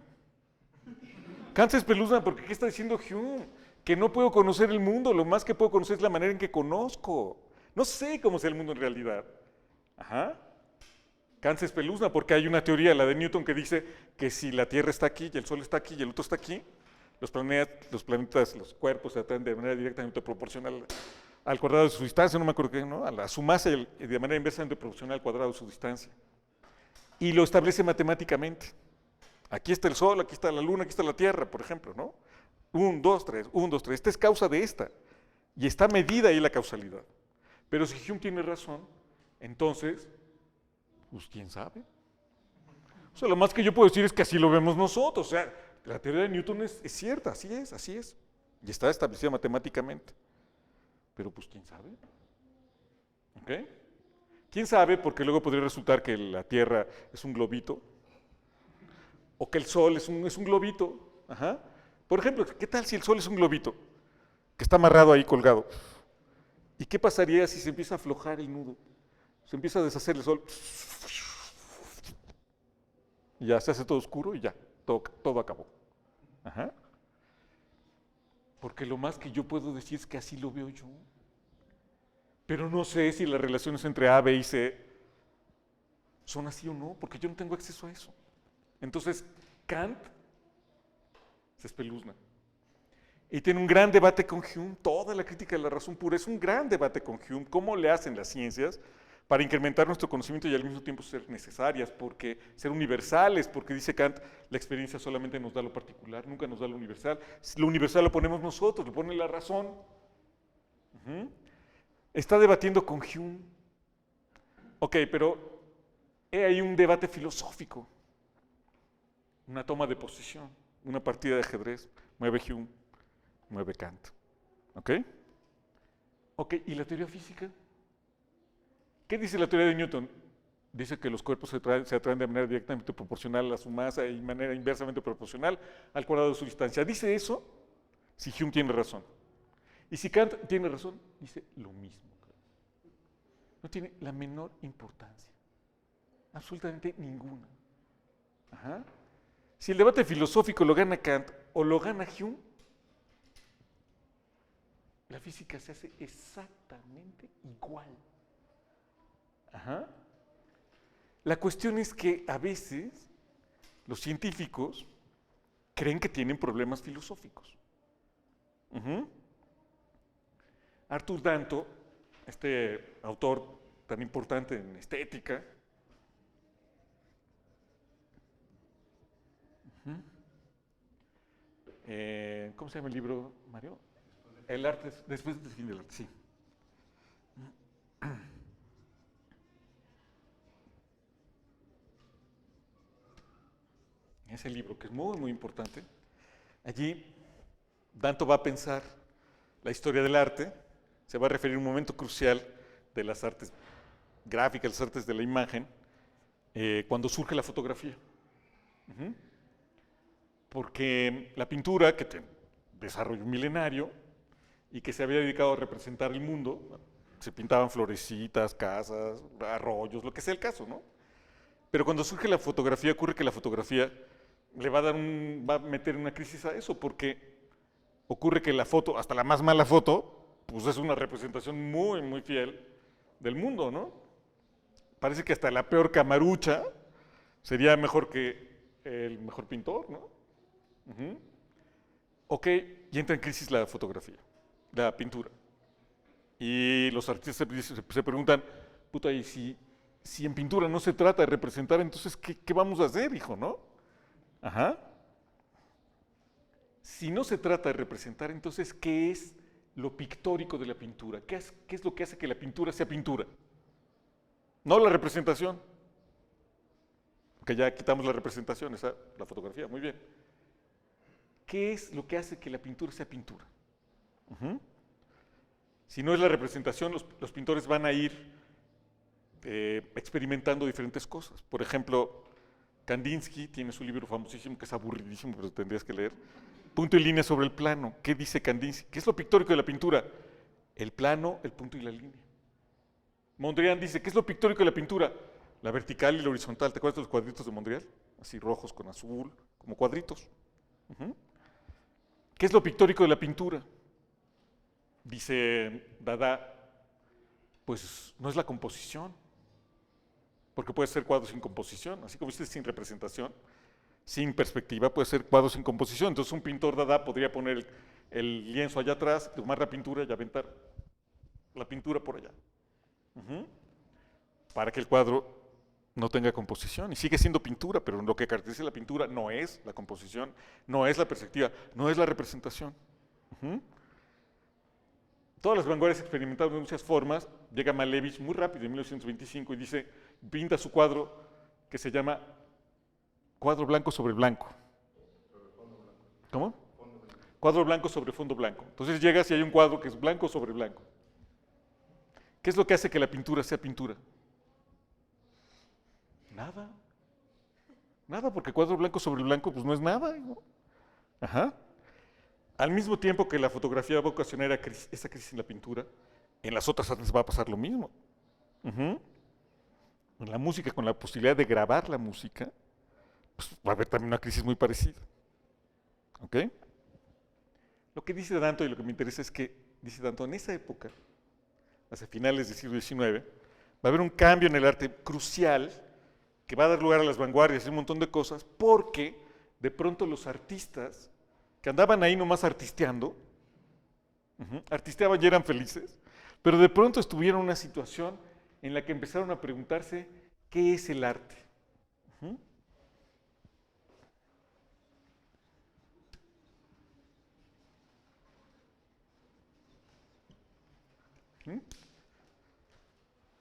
Kant se espeluzna porque ¿qué está diciendo Hume? Que no puedo conocer el mundo, lo más que puedo conocer es la manera en que conozco. No sé cómo sea el mundo en realidad. Ajá. Kant se espeluzna porque hay una teoría, la de Newton, que dice que si la Tierra está aquí y el Sol está aquí y el otro está aquí, los planetas, los cuerpos se atraen de manera directamente proporcional al cuadrado de su distancia, no me acuerdo qué, ¿no? A su masa y de manera inversamente proporcional al cuadrado de su distancia. Y lo establece matemáticamente. Aquí está el Sol, aquí está la Luna, aquí está la Tierra, por ejemplo, ¿no? 1, 2, 3, 1, 2, 3. Esta es causa de esta. Y está medida ahí la causalidad. Pero si Hume tiene razón, entonces, pues quién sabe. O sea, lo más que yo puedo decir es que así lo vemos nosotros. O sea, la teoría de Newton es cierta, así es, así es. Y está establecida matemáticamente. Pero pues quién sabe. ¿Ok? ¿Quién sabe? Porque luego podría resultar que la Tierra es un globito. O que el Sol es un globito. Ajá. Por ejemplo, ¿qué tal si el Sol es un globito? Que está amarrado ahí colgado. ¿Y qué pasaría si se empieza a aflojar el nudo? Se empieza a deshacer el Sol. Y ya se hace todo oscuro y ya, todo acabó. Ajá. Porque lo más que yo puedo decir es que así lo veo yo. Pero no sé si las relaciones entre A, B y C son así o no, porque yo no tengo acceso a eso. Entonces, Kant se espeluzna. Y tiene un gran debate con Hume, toda la crítica de la razón pura es un gran debate con Hume, cómo le hacen las ciencias para incrementar nuestro conocimiento y al mismo tiempo ser necesarias, porque ser universales, porque dice Kant, la experiencia solamente nos da lo particular, nunca nos da lo universal. Lo universal lo ponemos nosotros, lo pone la razón. Está debatiendo con Hume. Ok, pero hay un debate filosófico, una toma de posición, una partida de ajedrez, mueve Hume. Mueve Kant. ¿Ok? Ok, ¿y la teoría física? ¿Qué dice la teoría de Newton? Dice que los cuerpos se atraen de manera directamente proporcional a su masa y de manera inversamente proporcional al cuadrado de su distancia. ¿Dice eso? Si Hume tiene razón. Y si Kant tiene razón, dice lo mismo. No tiene la menor importancia. Absolutamente ninguna. Ajá. Si el debate filosófico lo gana Kant o lo gana Hume, la física se hace exactamente igual. Ajá. La cuestión es que a veces los científicos creen que tienen problemas filosóficos. Arthur Danto, este autor tan importante en estética, ¿cómo se llama el libro, Mario? El arte, después del fin del arte, sí. Ese libro, que es muy, muy importante. Allí, Danto va a pensar la historia del arte, se va a referir a un momento crucial de las artes gráficas, las artes de la imagen, cuando surge la fotografía. Porque la pintura, que tiene desarrollo milenario, y que se había dedicado a representar el mundo, se pintaban florecitas, casas, arroyos, lo que sea el caso, ¿no? Pero cuando surge la fotografía, ocurre que la fotografía le va a meter en una crisis a eso, porque ocurre que la foto, hasta la más mala foto, pues es una representación muy, muy fiel del mundo, ¿no? Parece que hasta la peor camarucha sería mejor que el mejor pintor, ¿no? Ok, y entra en crisis la fotografía, la pintura. Y los artistas se preguntan, puta, y si en pintura no se trata de representar, entonces, ¿qué vamos a hacer, hijo, no? Ajá. Si no se trata de representar, entonces, ¿qué es lo pictórico de la pintura? ¿Qué es lo que hace que la pintura sea pintura? No la representación. Que ya quitamos la representación, la fotografía, muy bien. ¿Qué es lo que hace que la pintura sea pintura? Si no es la representación, los pintores van a ir experimentando diferentes cosas. Por ejemplo, Kandinsky tiene su libro famosísimo, que es aburridísimo, pero tendrías que leer. Punto y línea sobre el plano. ¿Qué dice Kandinsky? ¿Qué es lo pictórico de la pintura? El plano, el punto y la línea. Mondrian dice, ¿qué es lo pictórico de la pintura? La vertical y la horizontal. ¿Te acuerdas de los cuadritos de Mondrian? Así rojos con azul, como cuadritos. ¿Qué es lo pictórico de la pintura? Dice Dada, Pues no es la composición, porque puede ser cuadro sin composición, así como dices, sin representación, sin perspectiva, puede ser cuadro sin composición. Entonces un pintor Dada podría poner el lienzo allá atrás, tomar la pintura y aventar la pintura por allá. Para que el cuadro no tenga composición. Y sigue siendo pintura, pero lo que caracteriza la pintura no es la composición, no es la perspectiva, no es la representación. Todas las vanguardias experimentaron de muchas formas. Llega Malevich muy rápido en 1925 y dice, pinta su cuadro que se llama Cuadro blanco sobre blanco. ¿Cómo? Cuadro blanco sobre fondo blanco. Entonces llegas y hay un cuadro que es blanco sobre blanco. ¿Qué es lo que hace que la pintura sea pintura? Nada. Nada, porque cuadro blanco sobre blanco pues no es nada. ¿No? Ajá. Al mismo tiempo que la fotografía va a ocasionar esa crisis en la pintura, en las otras artes va a pasar lo mismo. En la música, con la posibilidad de grabar la música, pues va a haber también una crisis muy parecida. ¿Ok? Lo que dice Danton y lo que me interesa es que, dice Danton, en esa época, hacia finales del siglo XIX, va a haber un cambio en el arte crucial que va a dar lugar a las vanguardias y un montón de cosas, porque de pronto los artistas que andaban ahí nomás artisteando, artisteaban y eran felices, pero de pronto estuvieron en una situación en la que empezaron a preguntarse qué es el arte.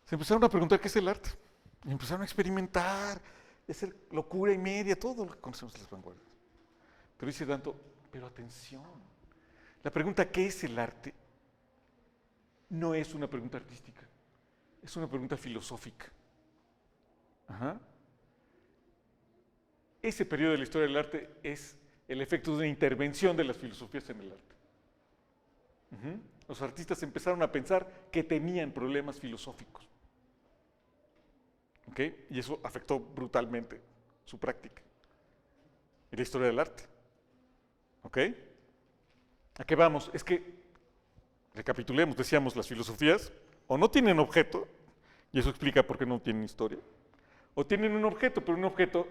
Se empezaron a preguntar qué es el arte. Y empezaron a experimentar, a hacer locura y media, todo lo que conocemos de las vanguardias. Pero dice Danton, pero atención, la pregunta ¿qué es el arte? No es una pregunta artística, es una pregunta filosófica. Ese periodo de la historia del arte es el efecto de una intervención de las filosofías en el arte. Los artistas empezaron a pensar que tenían problemas filosóficos. ¿Okay? Y eso afectó brutalmente su práctica y la historia del arte. ¿Ok? ¿A qué vamos? Es que, recapitulemos, decíamos, las filosofías o no tienen objeto, y eso explica por qué no tienen historia, o tienen un objeto, pero un objeto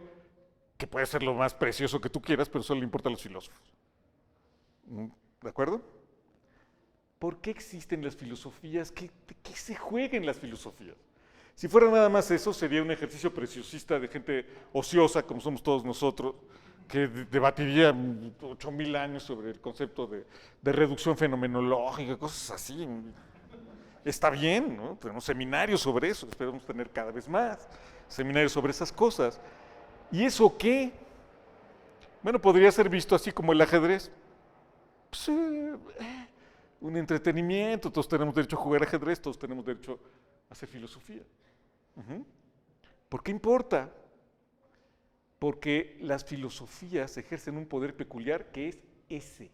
que puede ser lo más precioso que tú quieras, pero solo le importa a los filósofos. ¿De acuerdo? ¿Por qué existen las filosofías? ¿Qué se juega en las filosofías? Si fuera nada más eso, sería un ejercicio preciosista de gente ociosa, como somos todos nosotros, que debatiría 8,000 años sobre el concepto de reducción fenomenológica, cosas así. Está bien, ¿no? Tenemos seminarios sobre eso, esperamos tener cada vez más seminarios sobre esas cosas. ¿Y eso qué? Bueno, podría ser visto así como el ajedrez. Pues, un entretenimiento, todos tenemos derecho a jugar ajedrez, todos tenemos derecho a hacer filosofía. ¿Por qué importa? Porque las filosofías ejercen un poder peculiar que es ese.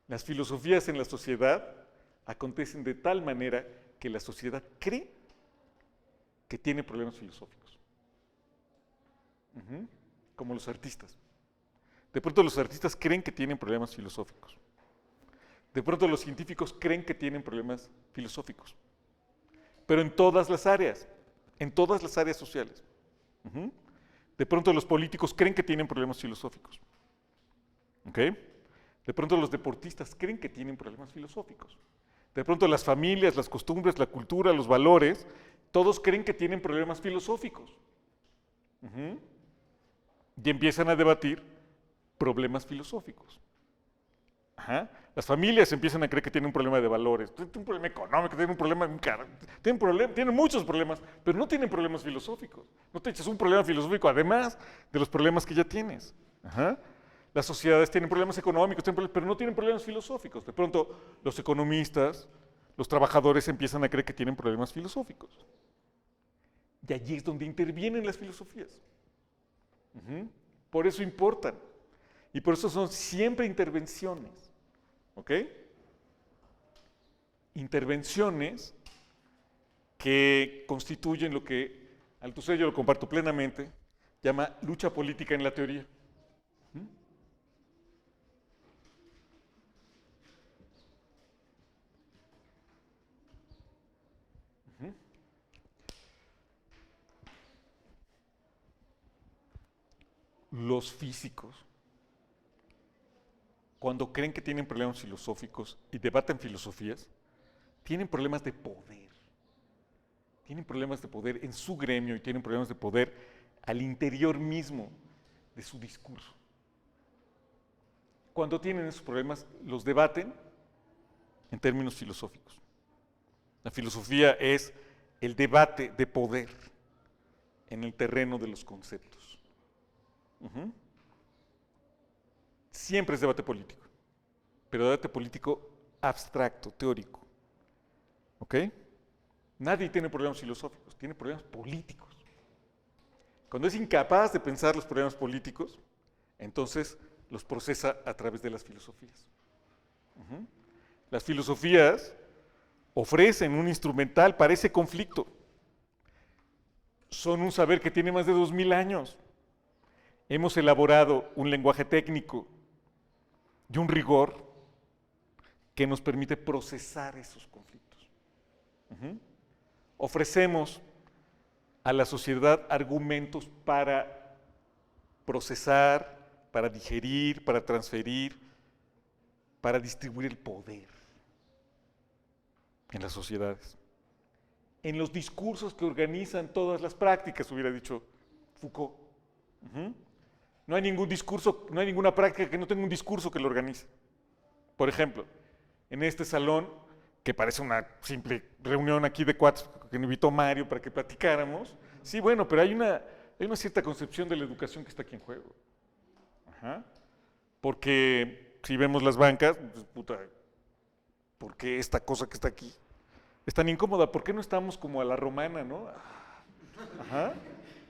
Las filosofías en la sociedad acontecen de tal manera que la sociedad cree que tiene problemas filosóficos. Como los artistas. De pronto los artistas creen que tienen problemas filosóficos. De pronto los científicos creen que tienen problemas filosóficos. Pero en todas las áreas sociales. De pronto los políticos creen que tienen problemas filosóficos. ¿Ok? De pronto los deportistas creen que tienen problemas filosóficos. De pronto las familias, las costumbres, la cultura, los valores, todos creen que tienen problemas filosóficos. Y empiezan a debatir problemas filosóficos. Las familias empiezan a creer que tienen un problema de valores, tienen un problema económico, tienen un problema, tienen muchos problemas, pero no tienen problemas filosóficos. No te echas un problema filosófico además de los problemas que ya tienes. Las sociedades tienen problemas económicos, pero no tienen problemas filosóficos. De pronto los economistas, los trabajadores empiezan a creer que tienen problemas filosóficos. Y allí es donde intervienen las filosofías. Por eso importan. Y por eso son siempre intervenciones. ¿Ok? Intervenciones que constituyen lo que Althusser, yo lo comparto plenamente, llama lucha política en la teoría. los físicos, cuando creen que tienen problemas filosóficos y debaten filosofías, tienen problemas de poder. Tienen problemas de poder en su gremio y tienen problemas de poder al interior mismo de su discurso. Cuando tienen esos problemas, los debaten en términos filosóficos. La filosofía es el debate de poder en el terreno de los conceptos. Siempre es debate político, pero debate político abstracto, teórico. ¿Ok? Nadie tiene problemas filosóficos, tiene problemas políticos. Cuando es incapaz de pensar los problemas políticos, entonces los procesa a través de las filosofías. Las filosofías ofrecen un instrumental para ese conflicto. Son un saber que tiene más de 2000 años. Hemos elaborado un lenguaje técnico y un rigor que nos permite procesar esos conflictos. Ofrecemos a la sociedad argumentos para procesar, para digerir, para transferir, para distribuir el poder en las sociedades. En los discursos que organizan todas las prácticas, hubiera dicho Foucault. No hay ningún discurso, no hay ninguna práctica que no tenga un discurso que lo organice. Por ejemplo, en este salón, que parece una simple reunión aquí de cuates que me invitó Mario para que platicáramos, sí, bueno, pero hay una cierta concepción de la educación que está aquí en juego. Porque si vemos las bancas, pues, puta, ¿por qué esta cosa que está aquí es tan incómoda? ¿Por qué no estamos como a la romana, no?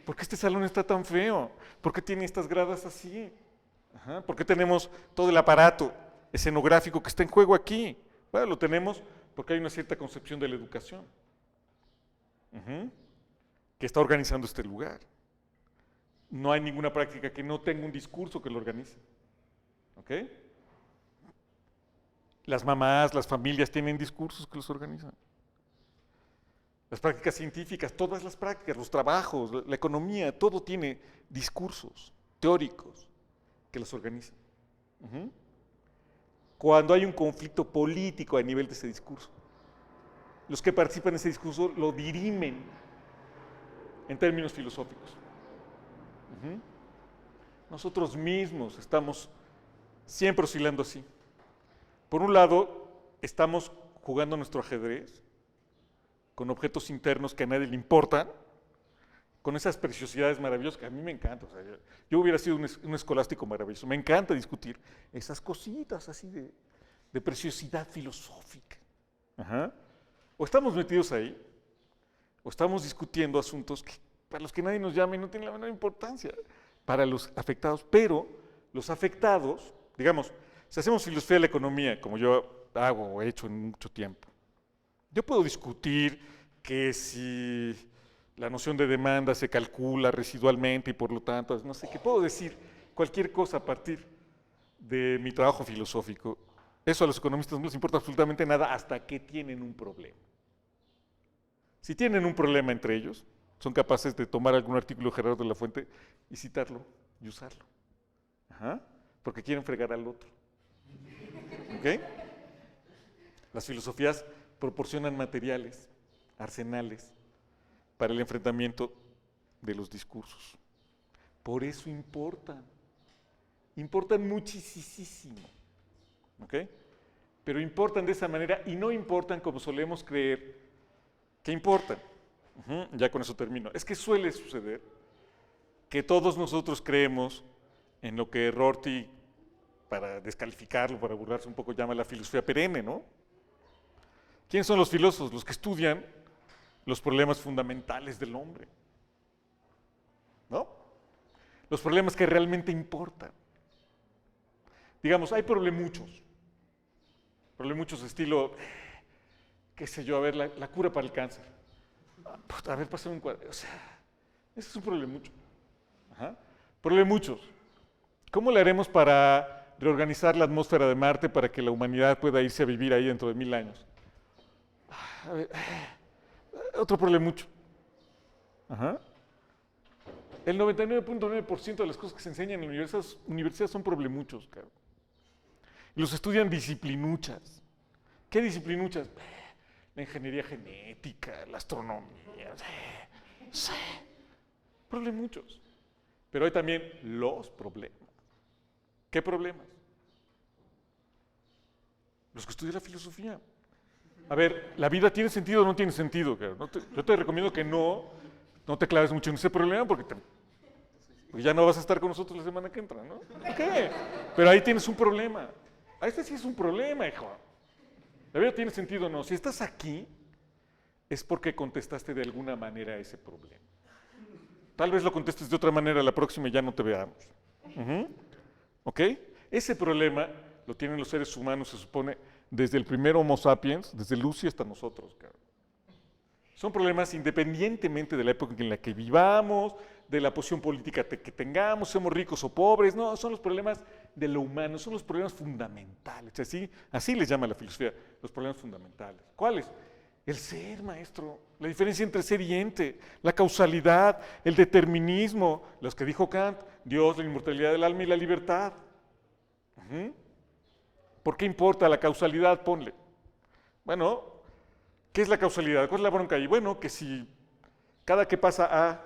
¿Por qué este salón está tan feo? ¿Por qué tiene estas gradas así? ¿Por qué tenemos todo el aparato escenográfico que está en juego aquí? Bueno, lo tenemos porque hay una cierta concepción de la educación que está organizando este lugar. No hay ninguna práctica que no tenga un discurso que lo organice. ¿Ok? Las mamás, las familias tienen discursos que los organizan. Las prácticas científicas, todas las prácticas, los trabajos, la economía, todo tiene discursos teóricos que los organizan. Cuando hay un conflicto político a nivel de ese discurso, los que participan en ese discurso lo dirimen en términos filosóficos. Nosotros mismos estamos siempre oscilando así. Por un lado, estamos jugando nuestro ajedrez con objetos internos que a nadie le importan, con esas preciosidades maravillosas que a mí me encantan. O sea, yo hubiera sido un escolástico maravilloso. Me encanta discutir esas cositas así de preciosidad filosófica. O estamos metidos ahí, o estamos discutiendo asuntos que para los que nadie nos llama y no tienen la menor importancia para los afectados, pero los afectados, digamos, si hacemos filosofía de la economía, como yo hago o he hecho en mucho tiempo, yo puedo discutir que si la noción de demanda se calcula residualmente y por lo tanto, no sé, que puedo decir cualquier cosa a partir de mi trabajo filosófico. Eso a los economistas no les importa absolutamente nada hasta que tienen un problema. Si tienen un problema entre ellos, son capaces de tomar algún artículo de Gerardo de la Fuente y citarlo y usarlo. Porque quieren fregar al otro. ¿Ok? Las filosofías proporcionan materiales, arsenales, para el enfrentamiento de los discursos. Por eso importan. Importan muchísimo. ¿Ok? Pero importan de esa manera y no importan como solemos creer que importan. Ya con eso termino. Es que suele suceder que todos nosotros creemos en lo que Rorty, para descalificarlo, para burlarse un poco, llama la filosofía perenne, ¿no? ¿Quiénes son los filósofos? Los que estudian los problemas fundamentales del hombre, ¿no? Los problemas que realmente importan. Digamos, hay problemuchos de estilo, qué sé yo, a ver, la cura para el cáncer. A ver, pásame un cuadro. O sea, ese es un problemucho. Problemuchos. ¿Cómo le haremos para reorganizar la atmósfera de Marte para que la humanidad pueda irse a vivir ahí dentro de 1000 años? A ver, otro problemucho. El 99.9% de las cosas que se enseñan en universidades son problemuchos, cabrón. Y los estudian disciplinuchas. ¿Qué disciplinuchas? La ingeniería genética, la astronomía, sí, problemuchos. Pero hay también los problemas. ¿Qué problemas? Los que estudian la filosofía. A ver, ¿la vida tiene sentido o no tiene sentido? Yo te recomiendo que no te claves mucho en ese problema porque ya no vas a estar con nosotros la semana que entra, ¿no? ¿Qué? Pero ahí tienes un problema. Este sí es un problema, hijo. ¿La vida tiene sentido o no? Si estás aquí, es porque contestaste de alguna manera a ese problema. Tal vez lo contestes de otra manera la próxima y ya no te veamos. ¿Ok? Ese problema lo tienen los seres humanos, se supone, desde el primer Homo sapiens, desde Lucy hasta nosotros, cabrón. Son problemas independientemente de la época en la que vivamos, de la posición política que tengamos, somos ricos o pobres, no, son los problemas de lo humano, son los problemas fundamentales. Así les llama la filosofía, los problemas fundamentales. ¿Cuáles? El ser, maestro, la diferencia entre ser y ente, la causalidad, el determinismo, los que dijo Kant, Dios, la inmortalidad del alma y la libertad. ¿Por qué importa la causalidad? Ponle. Bueno, ¿qué es la causalidad? ¿Cuál es la bronca ahí? Bueno, que si cada que pasa A,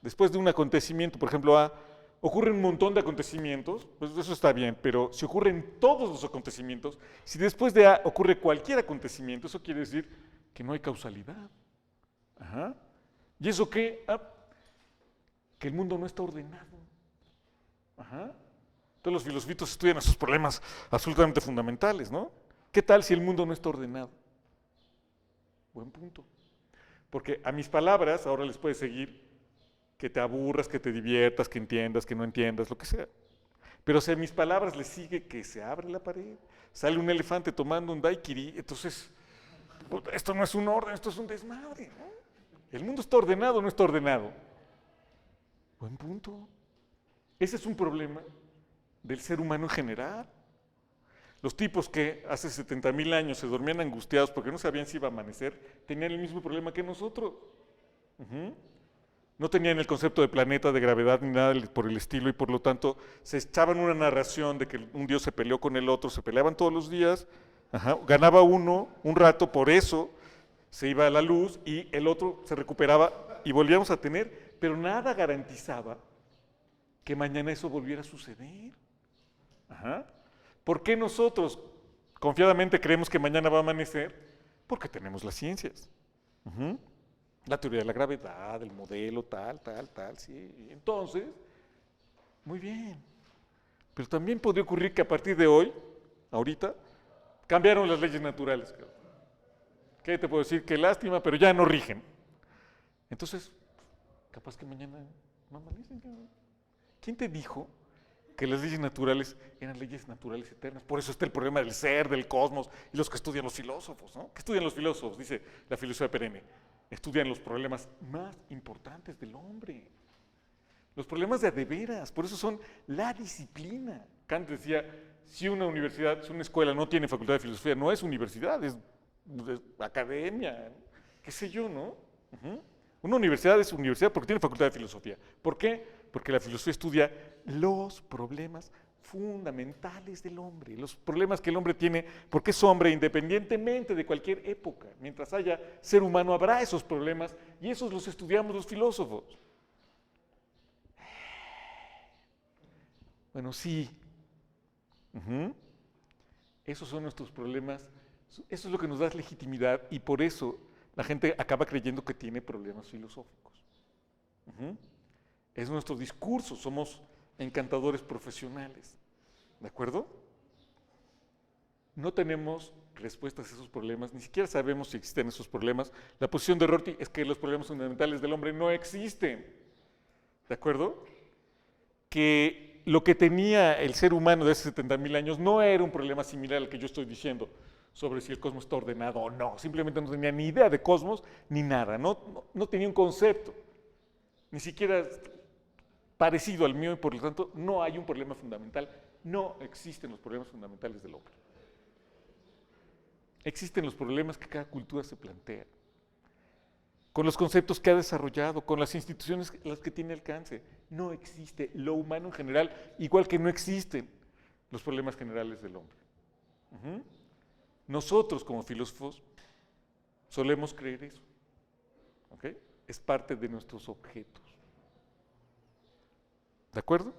después de un acontecimiento, por ejemplo A, ocurren un montón de acontecimientos, pues eso está bien, pero si ocurren todos los acontecimientos, si después de A ocurre cualquier acontecimiento, eso quiere decir que no hay causalidad. ¿Y eso qué? Que el mundo no está ordenado. Todos los filosofitos estudian esos problemas absolutamente fundamentales, ¿no? ¿Qué tal si el mundo no está ordenado? Buen punto. Porque a mis palabras ahora les puede seguir que te aburras, que te diviertas, que entiendas, que no entiendas, lo que sea. Pero si a mis palabras les sigue que se abre la pared, sale un elefante tomando un daiquiri, entonces esto no es un orden, esto es un desmadre, ¿no? ¿El mundo está ordenado o no está ordenado? Buen punto. Ese es un problema del ser humano en general. Los tipos que hace 70,000 años se dormían angustiados porque no sabían si iba a amanecer, tenían el mismo problema que nosotros. No tenían el concepto de planeta, de gravedad, ni nada por el estilo, y por lo tanto se echaban una narración de que un dios se peleó con el otro, se peleaban todos los días, ganaba uno un rato, por eso se iba a la luz y el otro se recuperaba y volvíamos a tener, pero nada garantizaba que mañana eso volviera a suceder. ¿Por qué nosotros confiadamente creemos que mañana va a amanecer? Porque tenemos las ciencias. La teoría de la gravedad, el modelo, tal, sí. Entonces, muy bien. Pero también podría ocurrir que a partir de hoy, ahorita, cambiaron las leyes naturales. ¿Qué te puedo decir? Qué lástima, pero ya no rigen. Entonces, capaz que mañana no amanecen. ¿Quién te dijo que las leyes naturales eran leyes naturales eternas? Por eso está el problema del ser, del cosmos, y los que estudian los filósofos, ¿no? ¿Qué estudian los filósofos? Dice la filosofía perenne. Estudian los problemas más importantes del hombre. Los problemas de veras, por eso son la disciplina. Kant decía, si una universidad, si una escuela no tiene facultad de filosofía, no es universidad, es academia, qué sé yo, ¿no? Una universidad es universidad porque tiene facultad de filosofía. ¿Por qué? Porque la filosofía estudia los problemas fundamentales del hombre, los problemas que el hombre tiene, porque es hombre independientemente de cualquier época. Mientras haya ser humano habrá esos problemas y esos los estudiamos los filósofos. Bueno, sí. Esos son nuestros problemas, eso es lo que nos da legitimidad y por eso la gente acaba creyendo que tiene problemas filosóficos. Es nuestro discurso, somos encantadores profesionales. ¿De acuerdo? No tenemos respuestas a esos problemas, ni siquiera sabemos si existen esos problemas. La posición de Rorty es que los problemas fundamentales del hombre no existen. ¿De acuerdo? Que lo que tenía el ser humano de hace 70,000 años no era un problema similar al que yo estoy diciendo sobre si el cosmos está ordenado o no. Simplemente no tenía ni idea de cosmos ni nada. No tenía un concepto, ni siquiera parecido al mío y por lo tanto no hay un problema fundamental. No existen los problemas fundamentales del hombre. Existen los problemas que cada cultura se plantea. con los conceptos que ha desarrollado, con las instituciones a las que tiene alcance. No existe lo humano en general, igual que no existen los problemas generales del hombre. Nosotros, como filósofos, solemos creer eso. ¿Ok? Es parte de nuestros objetos. ¿De acuerdo?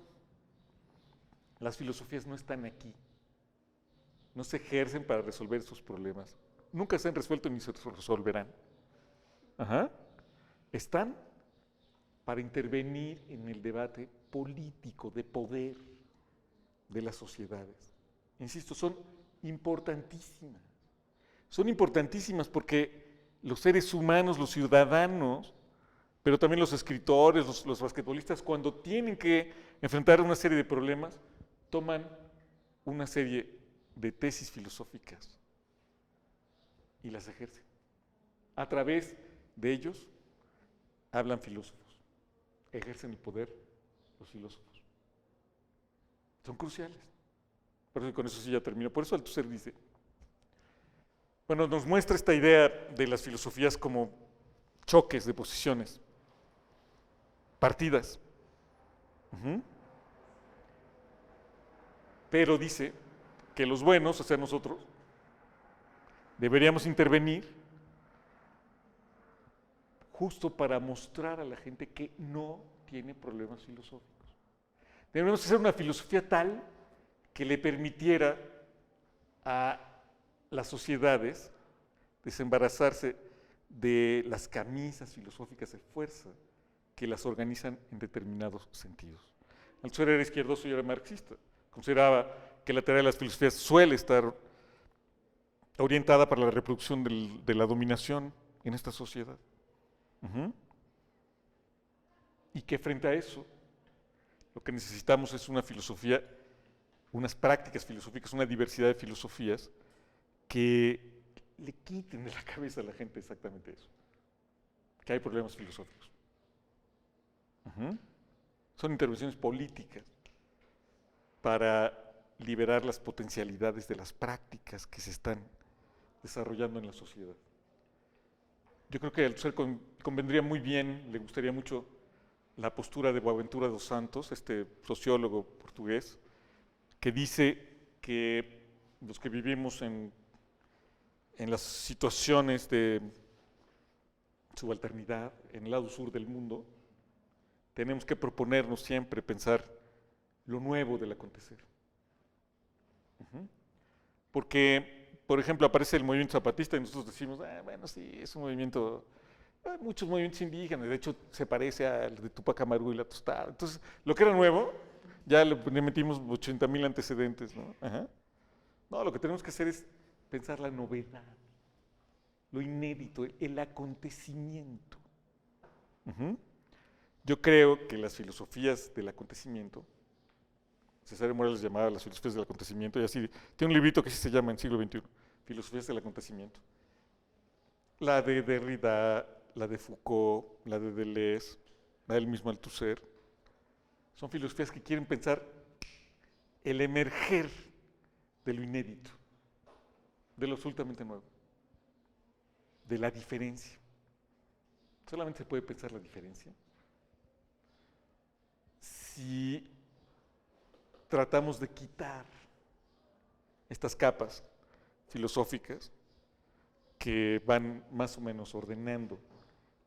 Las filosofías no están aquí. No se ejercen para resolver esos problemas. Nunca se han resuelto ni se resolverán. Están para intervenir en el debate político de poder de las sociedades. Insisto, son importantísimas. Son importantísimas porque los seres humanos, los ciudadanos, pero también los escritores, los basquetbolistas, cuando tienen que enfrentar una serie de problemas, toman una serie de tesis filosóficas y las ejercen. A través de ellos hablan filósofos, ejercen el poder los filósofos. Son cruciales. Por eso, con eso sí ya termino. Por eso Althusser dice, bueno, nos muestra esta idea de las filosofías como choques de posiciones, partidas. Pero dice que los buenos, o sea nosotros, deberíamos intervenir justo para mostrar a la gente que no tiene problemas filosóficos. Deberíamos hacer una filosofía tal que le permitiera a las sociedades desembarazarse de las camisas filosóficas de fuerza que las organizan en determinados sentidos. Althusser era izquierdoso y era marxista. Consideraba que la tarea de las filosofías suele estar orientada para la reproducción de la dominación en esta sociedad. Y que frente a eso, lo que necesitamos es una filosofía, unas prácticas filosóficas, una diversidad de filosofías que le quiten de la cabeza a la gente exactamente eso, que hay problemas filosóficos. Son intervenciones políticas para liberar las potencialidades de las prácticas que se están desarrollando en la sociedad. Yo creo que a Althusser convendría muy bien, le gustaría mucho la postura de Boaventura dos Santos, este sociólogo portugués, que dice que los que vivimos en las situaciones de subalternidad en el lado sur del mundo, tenemos que proponernos siempre pensar lo nuevo del acontecer. Porque, por ejemplo, aparece el movimiento zapatista y nosotros decimos, bueno, sí, es un movimiento, hay muchos movimientos indígenas, de hecho se parece al de Tupac Amaru y la Tostada. Entonces, lo que era nuevo, ya le metimos 80,000 antecedentes, ¿no? No, lo que tenemos que hacer es pensar la novedad, lo inédito, el acontecimiento. Yo creo que las filosofías del acontecimiento, César Morales llamaba las filosofías del acontecimiento, y así, tiene un librito que así se llama en siglo XXI, Filosofías del acontecimiento. La de Derrida, la de Foucault, la de Deleuze, la del mismo Althusser, son filosofías que quieren pensar el emerger de lo inédito, de lo absolutamente nuevo, de la diferencia. Solamente se puede pensar la diferencia si tratamos de quitar estas capas filosóficas que van más o menos ordenando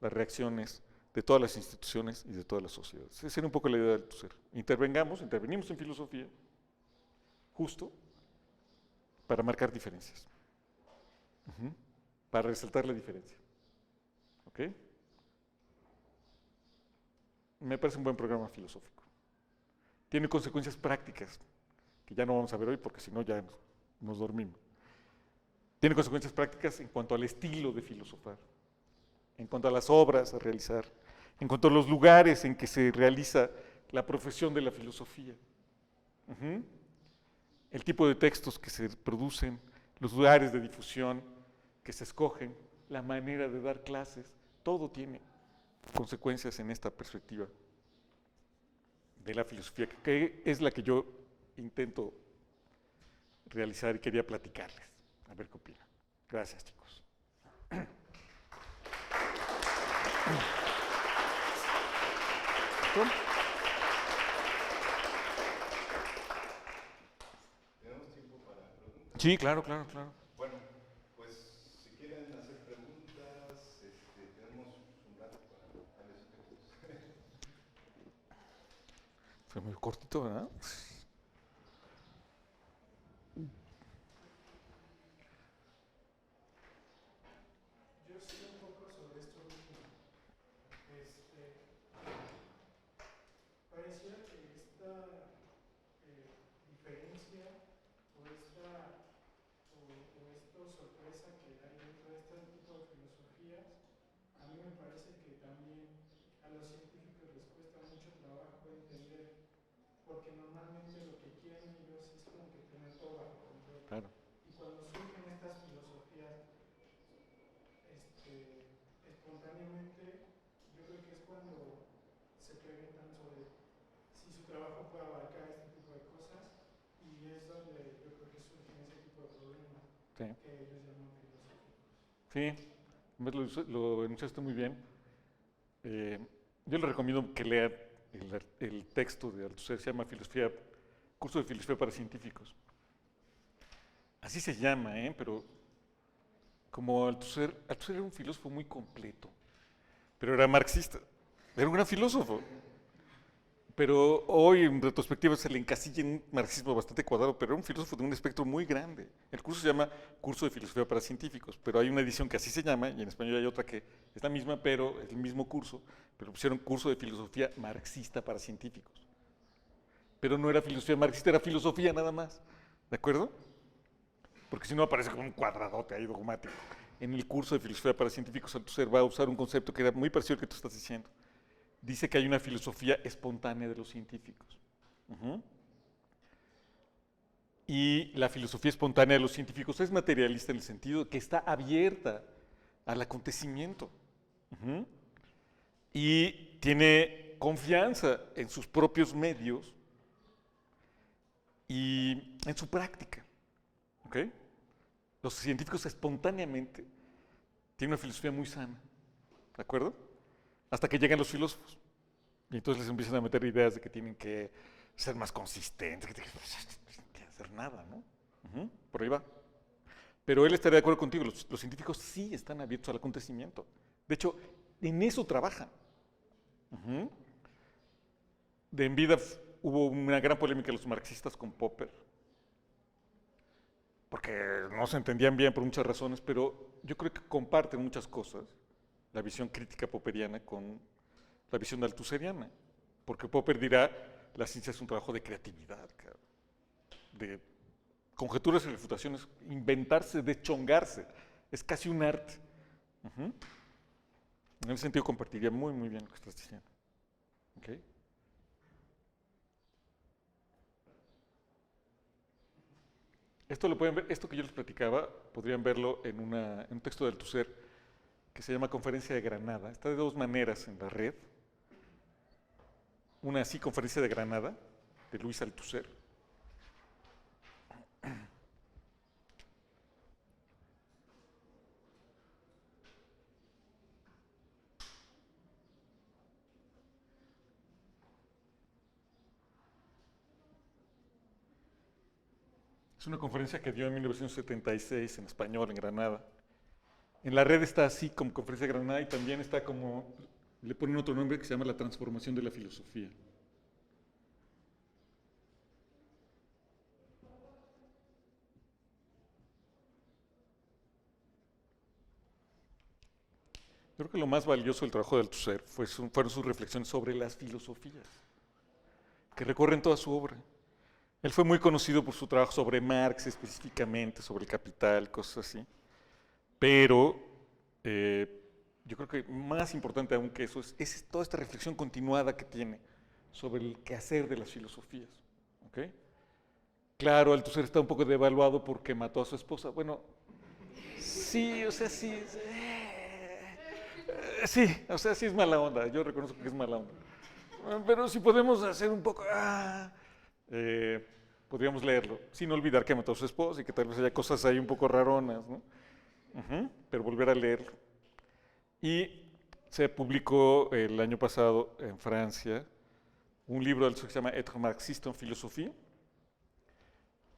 las reacciones de todas las instituciones y de todas las sociedades. Esa era un poco la idea de Althusser. Intervenimos en filosofía, justo para marcar diferencias, para resaltar la diferencia. ¿Ok? Me parece un buen programa filosófico. Tiene consecuencias prácticas, que ya no vamos a ver hoy porque si no ya nos dormimos. Tiene consecuencias prácticas en cuanto al estilo de filosofar, en cuanto a las obras a realizar, en cuanto a los lugares en que se realiza la profesión de la filosofía. El tipo de textos que se producen, los lugares de difusión que se escogen, la manera de dar clases, todo tiene consecuencias en esta perspectiva de la filosofía, que es la que yo intento realizar y quería platicarles. A ver qué opinan. Gracias, chicos. ¿Cómo? Tenemos tiempo para preguntas. Sí, claro, claro, claro. Bueno, pues si quieren hacer preguntas, tenemos un rato para darles textos. Fue muy cortito, ¿verdad? Yo sé un poco sobre esto último. Pareciera que esta diferencia o esta sorpresa que hay dentro de este tipo de filosofías, a mí me parece que también a los científicos les cuesta mucho trabajo entender, porque normalmente lo que quieren ellos es como que tener todo bajo control. Claro. Y cuando surgen estas filosofías espontáneamente, yo creo que es cuando se preguntan sobre si su trabajo puede abarcar este tipo de cosas, y es donde yo creo que surgen ese tipo de problemas Sí. que ellos llaman filosóficos. Sí, lo enunciaste muy bien. Yo le recomiendo que lea el texto de Althusser, se llama Curso de Filosofía para Científicos. Así se llama, pero como Althusser era un filósofo muy completo, pero era marxista, era un gran filósofo. Pero hoy, en retrospectiva, se le encasilla en un marxismo bastante cuadrado, pero era un filósofo de un espectro muy grande. El curso se llama Curso de Filosofía para Científicos, pero hay una edición que así se llama, y en español hay otra que es la misma, pero es el mismo curso, pero pusieron Curso de Filosofía Marxista para Científicos. Pero no era filosofía marxista, era filosofía nada más, ¿de acuerdo? Porque si no aparece como un cuadradote ahí dogmático. En el Curso de Filosofía para Científicos, Althusser va a usar un concepto que era muy parecido al que tú estás diciendo. Dice que hay una filosofía espontánea de los científicos. Y la filosofía espontánea de los científicos es materialista en el sentido de que está abierta al acontecimiento. Y tiene confianza en sus propios medios y en su práctica. ¿Okay? Los científicos espontáneamente tienen una filosofía muy sana. ¿De acuerdo? Hasta que llegan los filósofos. Y entonces les empiezan a meter ideas de que tienen que ser más consistentes, que tienen que hacer nada, ¿no? Por ahí va. Pero él estaría de acuerdo contigo, los científicos sí están abiertos al acontecimiento. De hecho, en eso trabajan. En vida hubo una gran polémica de los marxistas con Popper, porque no se entendían bien por muchas razones, pero yo creo que comparten muchas cosas, la visión crítica popperiana con la visión althusseriana, porque Popper dirá, la ciencia es un trabajo de creatividad, de conjeturas y refutaciones, inventarse, deschongarse, es casi un arte. En ese sentido compartiría muy, muy bien lo que estás diciendo. ¿Okay? Esto lo pueden ver, esto que yo les platicaba, podrían verlo en un texto de Althusser que se llama Conferencia de Granada. Está de dos maneras en la red. Una así, Conferencia de Granada, de Luis Althusser. Es una conferencia que dio en 1976 en español, en Granada. En la red está así como Conferencia de Granada y también está como, le ponen otro nombre que se llama La Transformación de la Filosofía. Yo creo que lo más valioso del trabajo de Althusser fueron sus reflexiones sobre las filosofías, que recorren toda su obra. Él fue muy conocido por su trabajo sobre Marx específicamente, sobre el capital, cosas así. Pero yo creo que más importante aún que eso es toda esta reflexión continuada que tiene sobre el quehacer de las filosofías. ¿Okay? Claro, Althusser está un poco devaluado porque mató a su esposa. Bueno, sí, o sea, sí. Sí, o sea, sí es mala onda. Yo reconozco que es mala onda. Pero si podemos hacer un poco... podríamos leerlo, sin olvidar que mató a su esposa y que tal vez haya cosas ahí un poco raronas, ¿no? Pero volver a leerlo. Y Se publicó el año pasado en Francia un libro que se llama Être marxiste en filosofía,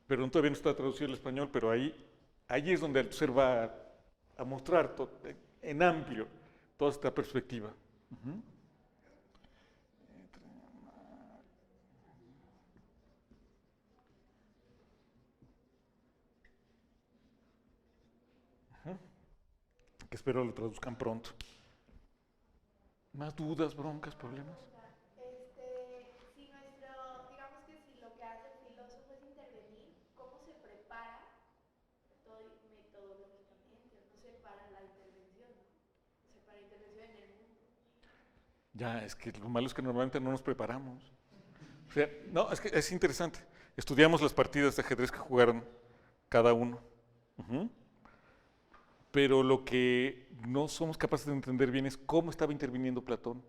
pero todavía no está traducido al español, pero ahí es donde Althusser va a mostrar en amplio toda esta perspectiva. Uh-huh. Uh-huh. Que espero lo traduzcan pronto. ¿Más dudas, broncas, problemas? Si nuestro, digamos que si lo que hace el filósofo es intervenir, ¿cómo se prepara metodológicamente? No se para la intervención, ¿no? Se para la intervención en el mundo. Ya, es que lo malo es que normalmente no nos preparamos. O sea, no, es que es interesante. Estudiamos las partidas de ajedrez que jugaron cada uno. Uh-huh. Pero lo que no somos capaces de entender bien es cómo estaba interviniendo Platón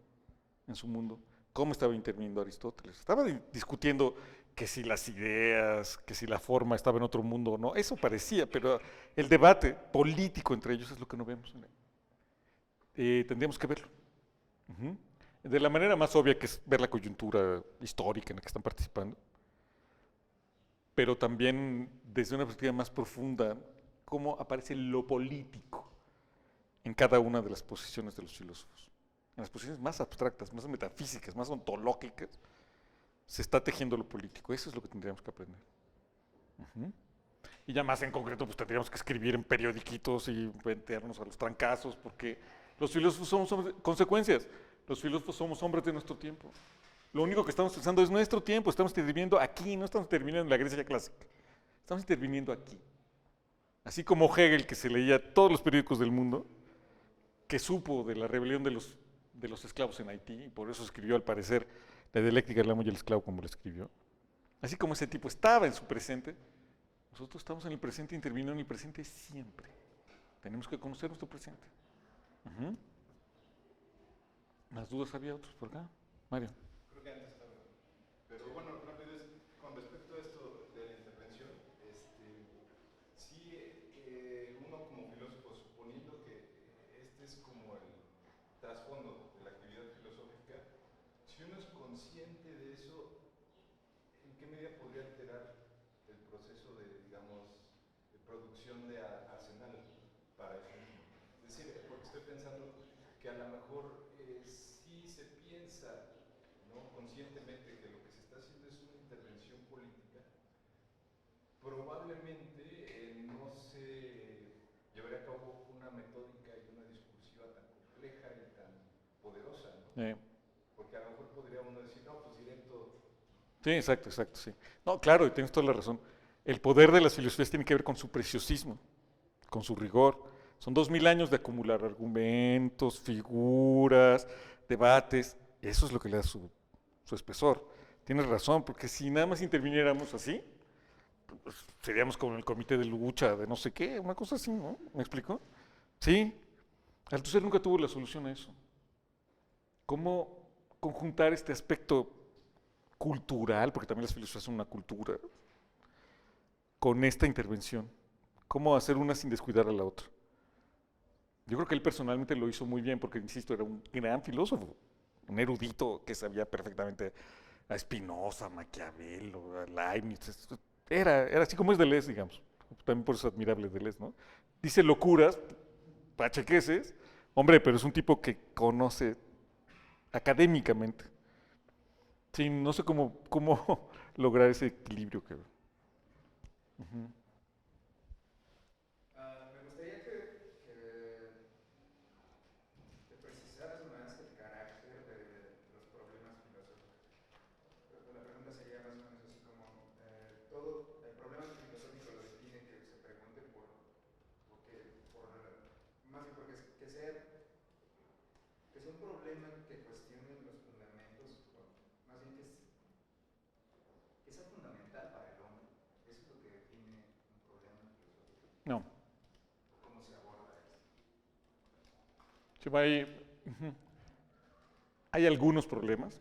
en su mundo, cómo estaba interviniendo Aristóteles. Estaba discutiendo que si las ideas, que si la forma estaba en otro mundo o no, eso parecía, pero el debate político entre ellos es lo que no vemos. Tendríamos que verlo. Uh-huh. De la manera más obvia, que es ver la coyuntura histórica en la que están participando, pero también desde una perspectiva más profunda, cómo aparece lo político en cada una de las posiciones de los filósofos. En las posiciones más abstractas, más metafísicas, más ontológicas, se está tejiendo lo político. Eso es lo que tendríamos que aprender. Uh-huh. Y ya más en concreto, pues tendríamos que escribir en periodiquitos y meternos a los trancazos, porque los filósofos somos hombres, consecuencias, los filósofos somos hombres de nuestro tiempo. Lo único que estamos pensando es nuestro tiempo, estamos interviniendo aquí, no estamos interviniendo en la Grecia clásica, estamos interviniendo aquí. Así como Hegel, que se leía todos los periódicos del mundo, que supo de la rebelión de los esclavos en Haití, y por eso escribió, al parecer, la dialéctica del amo y el esclavo como lo escribió. Así como ese tipo estaba en su presente, nosotros estamos en el presente, interviniendo en el presente siempre. Tenemos que conocer nuestro presente. Uh-huh. ¿Más dudas había otros por acá? Mario. Creo que antes estaba. Pero bueno, rápido, con respecto a esto de la intervención, sí, uno como filósofo, suponiendo que este es como el trasfondo de la actividad filosófica, si uno es consciente de eso, ¿en qué medida podría alterar el proceso de, digamos, de producción de arsenal para eso mismo? Es decir, porque estoy pensando que a lo mejor sí se piensa, ¿no?, conscientemente que lo que se está haciendo es una intervención política, probablemente no se llevaría a cabo una metódica y una discursiva tan compleja y tan poderosa, ¿no? Porque a lo mejor podría uno decir, no, pues directo. Sí, exacto, sí. No, claro, y tienes toda la razón. El poder de las filosofías tiene que ver con su preciosismo, con su rigor. Son 2000 años de acumular argumentos, figuras, debates. Eso es lo que le da su espesor. Tienes razón, porque si nada más interviniéramos así, pues seríamos como el comité de lucha de no sé qué, una cosa así, ¿no? ¿Me explico? Sí. Althusser nunca tuvo la solución a eso. ¿Cómo conjuntar este aspecto cultural, porque también las filosofías son una cultura, con esta intervención? ¿Cómo hacer una sin descuidar a la otra? Yo creo que él personalmente lo hizo muy bien porque, insisto, era un gran filósofo, un erudito que sabía perfectamente a Spinoza, Maquiavelo, a Leibniz. Era así como es Deleuze, digamos. También por eso es admirable Deleuze, ¿no? Dice locuras, pachequeses, hombre, pero es un tipo que conoce académicamente. Sí, no sé cómo lograr ese equilibrio. Uh-huh. Me gustaría que precisaras más el carácter de los problemas filosóficos. La pregunta sería más o menos así como, todo el problema filosófico lo define que se pregunte más bien porque que sea un problema que cuestione los fundamentos, más bien que sea fundamental para el hombre. Eso es lo que define un problema filosófico. No. ¿Cómo se aborda esto? Hay algunos problemas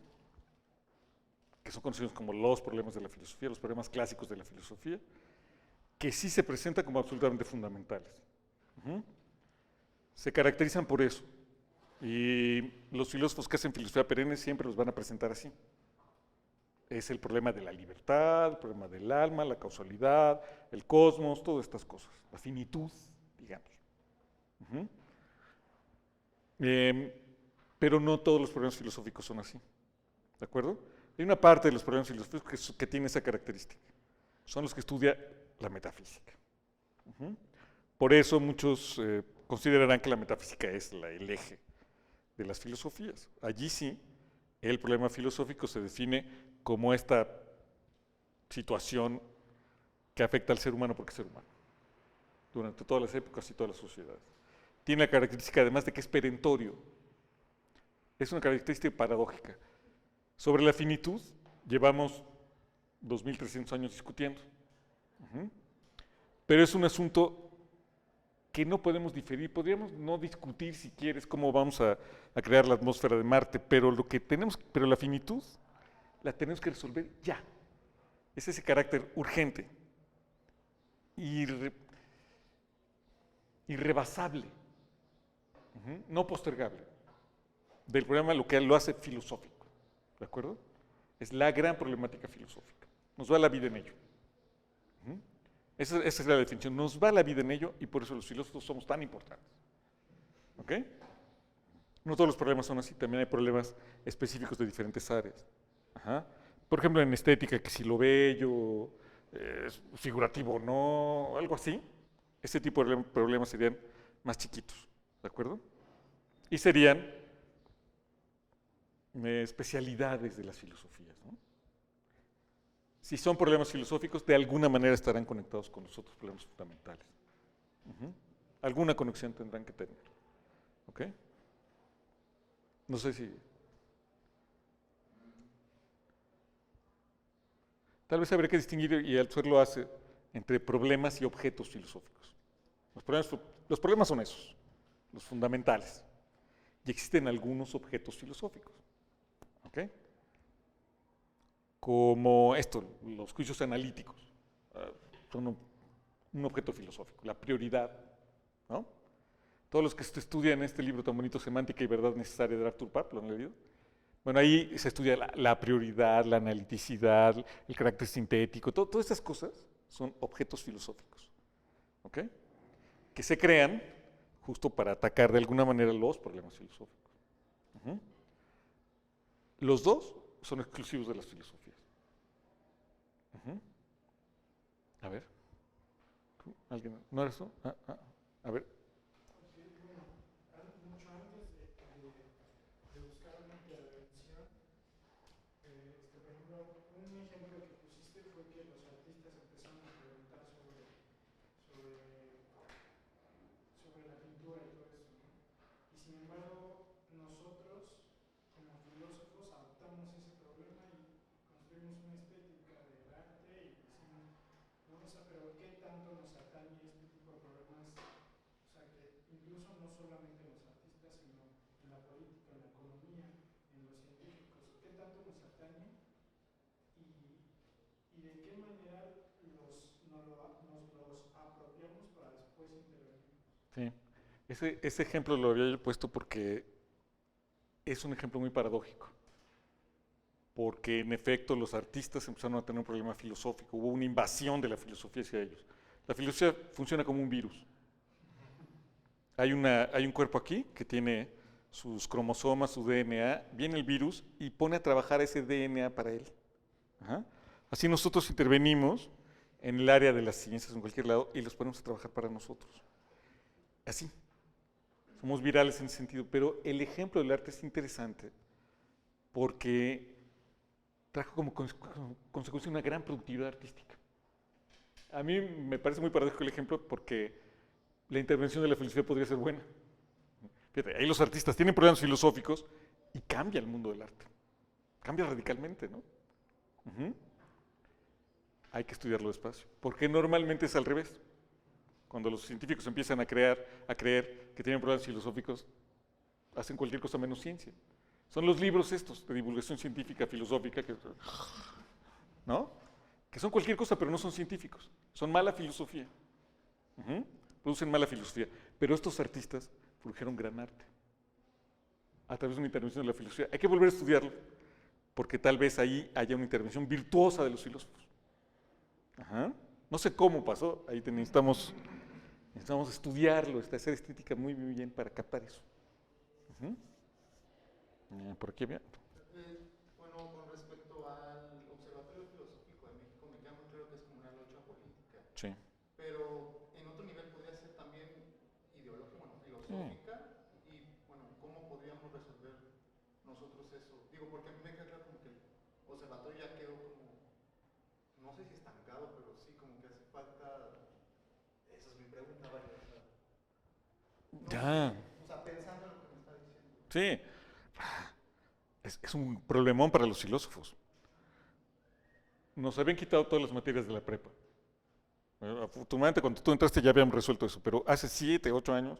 que son conocidos como los problemas de la filosofía, los problemas clásicos de la filosofía, que sí se presentan como absolutamente fundamentales. Se caracterizan por eso, Y los filósofos que hacen filosofía perenne siempre los van a presentar así. Es el problema de la libertad, el problema del alma, la causalidad, el cosmos, todas estas cosas. La finitud, digamos. Ujú. Pero no todos los problemas filosóficos son así. ¿De acuerdo? Hay una parte de los problemas filosóficos que tiene esa característica. Son los que estudia la metafísica. Ujú. Por eso muchos considerarán que la metafísica es el eje de las filosofías. Allí sí, el problema filosófico se define como esta situación que afecta al ser humano porque es ser humano, durante todas las épocas y todas las sociedades. Tiene la característica además de que es perentorio. Es una característica paradójica. Sobre la finitud llevamos 2300 años discutiendo. Uh-huh. Pero es un asunto que no podemos diferir. Podríamos no discutir, si quieres, cómo vamos a crear la atmósfera de Marte, pero la finitud la tenemos que resolver ya. Es ese carácter urgente, irrebasable, no postergable, del problema, lo que lo hace filosófico. ¿De acuerdo? Es la gran problemática filosófica. Nos va la vida en ello. Esa es la definición. Nos va la vida en ello y por eso los filósofos somos tan importantes. ¿Ok? No todos los problemas son así. También hay problemas específicos de diferentes áreas. Ajá. Por ejemplo, en estética, que si lo bello es figurativo o no, algo así. Ese tipo de problemas serían más chiquitos. ¿De acuerdo? Y serían especialidades de las filosofías, ¿no? Si son problemas filosóficos, de alguna manera estarán conectados con los otros problemas fundamentales. Alguna conexión tendrán que tener. ¿Ok? No sé si... Tal vez habría que distinguir, y Althusser lo hace, entre problemas y objetos filosóficos. Los problemas son esos, los fundamentales. Y existen algunos objetos filosóficos. ¿Ok? Como los juicios analíticos, son un objeto filosófico, la prioridad, ¿no? Todos los que estudian este libro tan bonito, Semántica y Verdad Necesaria, de Arthur Papp, ¿lo han leído? Bueno, ahí se estudia la prioridad, la analiticidad, el carácter sintético, todas estas cosas son objetos filosóficos, ¿ok? Que se crean justo para atacar de alguna manera los problemas filosóficos. Los dos son exclusivos de las filosofías. A ver. ¿Alguien? ¿No eres tú? A ver. Bueno, mucho antes de buscar una intervención, por ejemplo, un ejemplo que pusiste fue que los artistas empezaron a preguntar sobre la pintura y todo eso, ¿no? Y sin embargo, nosotros, como filósofos, adoptamos ese problema y construimos una estética del arte y decimos, no, o sea, pero ¿qué tanto nos atañe este tipo de problemas? O sea, que incluso no solamente en los artistas, sino en la política, en la economía, en los científicos, ¿qué tanto nos atañe? Y de qué manera nos los apropiamos para después intervenir. Sí, ese ejemplo lo había yo puesto porque es un ejemplo muy paradójico. Porque en efecto los artistas empezaron a tener un problema filosófico, hubo una invasión de la filosofía hacia ellos. La filosofía funciona como un virus. Hay un cuerpo aquí que tiene sus cromosomas, su DNA, viene el virus y pone a trabajar ese DNA para él. Ajá. Así nosotros intervenimos en el área de las ciencias en cualquier lado y los ponemos a trabajar para nosotros. Así. Somos virales en ese sentido, pero el ejemplo del arte es interesante porque trajo como consecuencia una gran productividad artística. A mí me parece muy paradójico el ejemplo porque la intervención de la filosofía podría ser buena. Fíjate, ahí los artistas tienen problemas filosóficos y cambia el mundo del arte. Cambia radicalmente, ¿no? Hay que estudiarlo despacio, porque normalmente es al revés. Cuando los científicos empiezan a creer que tienen problemas filosóficos, hacen cualquier cosa menos ciencia. Son los libros estos de divulgación científica, filosófica, ¿no? Que son cualquier cosa, pero no son científicos. Son mala filosofía. Producen mala filosofía. Pero estos artistas produjeron gran arte. a través de una intervención de la filosofía. Hay que volver a estudiarlo, porque tal vez ahí haya una intervención virtuosa de los filósofos. Ajá. No sé cómo pasó, ahí necesitamos estudiarlo, hacer estética muy, muy bien para captar eso. Por aquí había. Bueno, con respecto al Observatorio Filosófico de México, me queda muy claro que es como una lucha política. Sí. Pero en otro nivel podría ser también ideológica, bueno, filosófica. Y bueno, ¿cómo podríamos resolver nosotros eso? Digo, porque a mí me queda claro como que el observatorio ya quedó como, no sé si estancado, pero sí como que hace falta. Esa es mi pregunta, vaya. Ya. O sea, pensando en lo que me está diciendo. Sí. Es un problemón para los filósofos. Nos habían quitado todas las materias de la prepa. Afortunadamente, cuando tú entraste ya habíamos resuelto eso, pero hace 7, 8 años,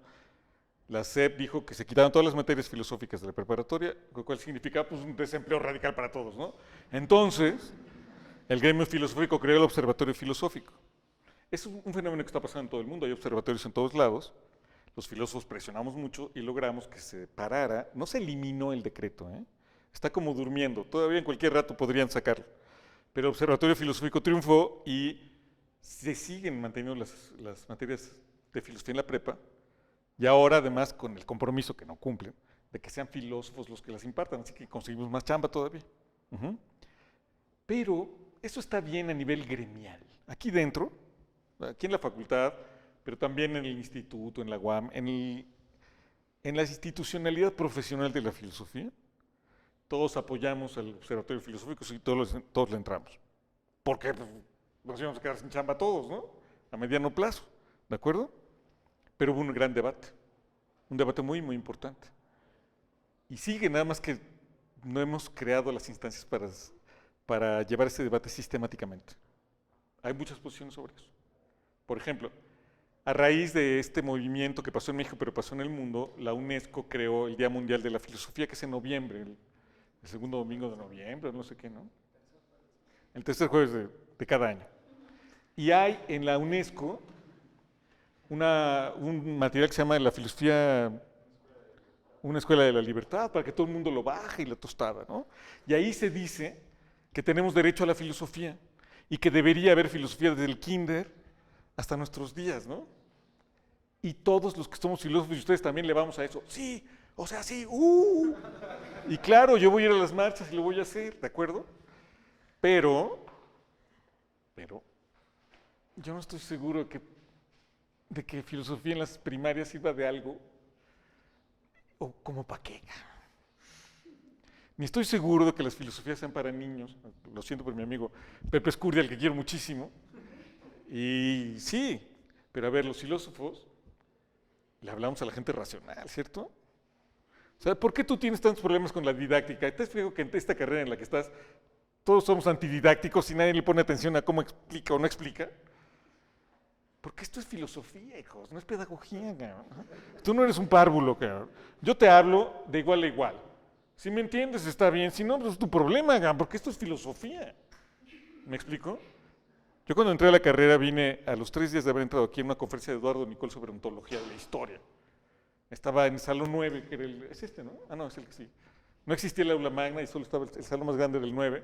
la SEP dijo que se quitaron todas las materias filosóficas de la preparatoria, lo cual significaba pues, un desempleo radical para todos, ¿no? Entonces, el gremio filosófico creó el Observatorio Filosófico. Es un fenómeno que está pasando en todo el mundo, hay observatorios en todos lados. Los filósofos presionamos mucho y logramos que se parara. No se eliminó el decreto, está como durmiendo. Todavía en cualquier rato podrían sacarlo. Pero el Observatorio Filosófico triunfó y se siguen manteniendo las materias de filosofía en la prepa. Y ahora, además, con el compromiso que no cumplen, de que sean filósofos los que las impartan. Así que conseguimos más chamba todavía. Pero eso está bien a nivel gremial. Aquí dentro, aquí en la facultad, pero también en el instituto, en la UAM, en la institucionalidad profesional de la filosofía, todos apoyamos al Observatorio Filosófico y todos le entramos. Porque pues, nos íbamos a quedar sin chamba todos, ¿no? A mediano plazo, ¿de acuerdo? Pero hubo un gran debate, un debate muy, muy importante. Y sigue, nada más que no hemos creado las instancias para llevar ese debate sistemáticamente. Hay muchas posiciones sobre eso. Por ejemplo, a raíz de este movimiento que pasó en México, pero pasó en el mundo, la UNESCO creó el Día Mundial de la Filosofía, que es en noviembre, el segundo domingo de noviembre, no sé qué, ¿no? El tercer jueves de cada año. Y hay en la UNESCO un material que se llama la filosofía, una escuela de la libertad, para que todo el mundo lo baje y la tostada, ¿no? Y ahí se dice que tenemos derecho a la filosofía y que debería haber filosofía desde el kinder hasta nuestros días, ¿no? Y todos los que somos filósofos y ustedes también le vamos a eso. Sí, o sea, sí, Y claro, yo voy a ir a las marchas y lo voy a hacer, ¿de acuerdo? Pero yo no estoy seguro de que filosofía en las primarias sirva de algo, o como para qué. Ni estoy seguro de que las filosofías sean para niños, lo siento por mi amigo Pepe Escurdia, al que quiero muchísimo. Y sí, pero a ver, los filósofos le hablamos a la gente racional, ¿cierto? O sea, ¿por qué tú tienes tantos problemas con la didáctica? ¿Te has fijado que en esta carrera en la que estás, todos somos antididácticos y nadie le pone atención a cómo explica o no explica? Porque esto es filosofía, hijos, no es pedagogía, cabrón. Tú no eres un párvulo, cabrón. Yo te hablo de igual a igual. Si me entiendes, está bien. Si no, pues es tu problema, cabrón, porque esto es filosofía. ¿Me explico? Yo cuando entré a la carrera vine a los 3 días de haber entrado aquí en una conferencia de Eduardo Nicol sobre ontología de la historia. Estaba en el salón 9, que era es este, ¿no? Ah, no, es el que sí. No existía el aula magna y solo estaba el salón más grande del 9.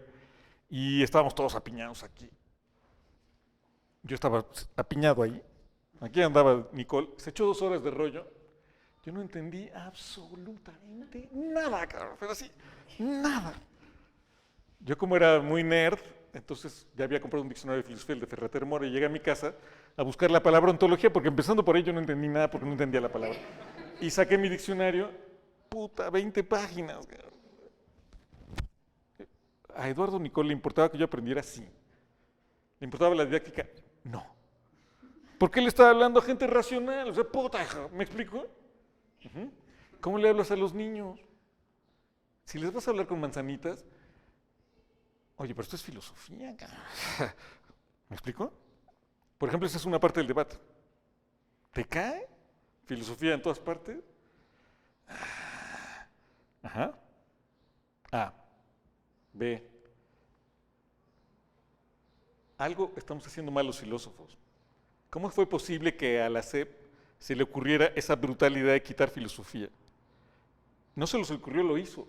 Y estábamos todos apiñados aquí. Yo estaba apiñado ahí. Aquí andaba Nicole. Se echó 2 horas de rollo. Yo no entendí absolutamente nada, cabrón. Pero así, nada. Yo como era muy nerd, entonces ya había comprado un diccionario de filosofía, el de Ferrater Mora, y llegué a mi casa a buscar la palabra ontología, porque empezando por ahí yo no entendí nada, porque no entendía la palabra. Y saqué mi diccionario, 20 páginas. A Eduardo Nicol le importaba que yo aprendiera así. ¿Le importaba la didáctica? No. Porque él estaba hablando a gente racional, o sea, ¿me explico? ¿Cómo le hablas a los niños? Si les vas a hablar con manzanitas, oye, pero esto es filosofía, cara. ¿Me explico? Por ejemplo, esa es una parte del debate. ¿Te cae? ¿Filosofía en todas partes? Ajá. A. B. Algo estamos haciendo mal los filósofos. ¿Cómo fue posible que a la SEP se le ocurriera esa brutal idea de quitar filosofía? No se les ocurrió, lo hizo.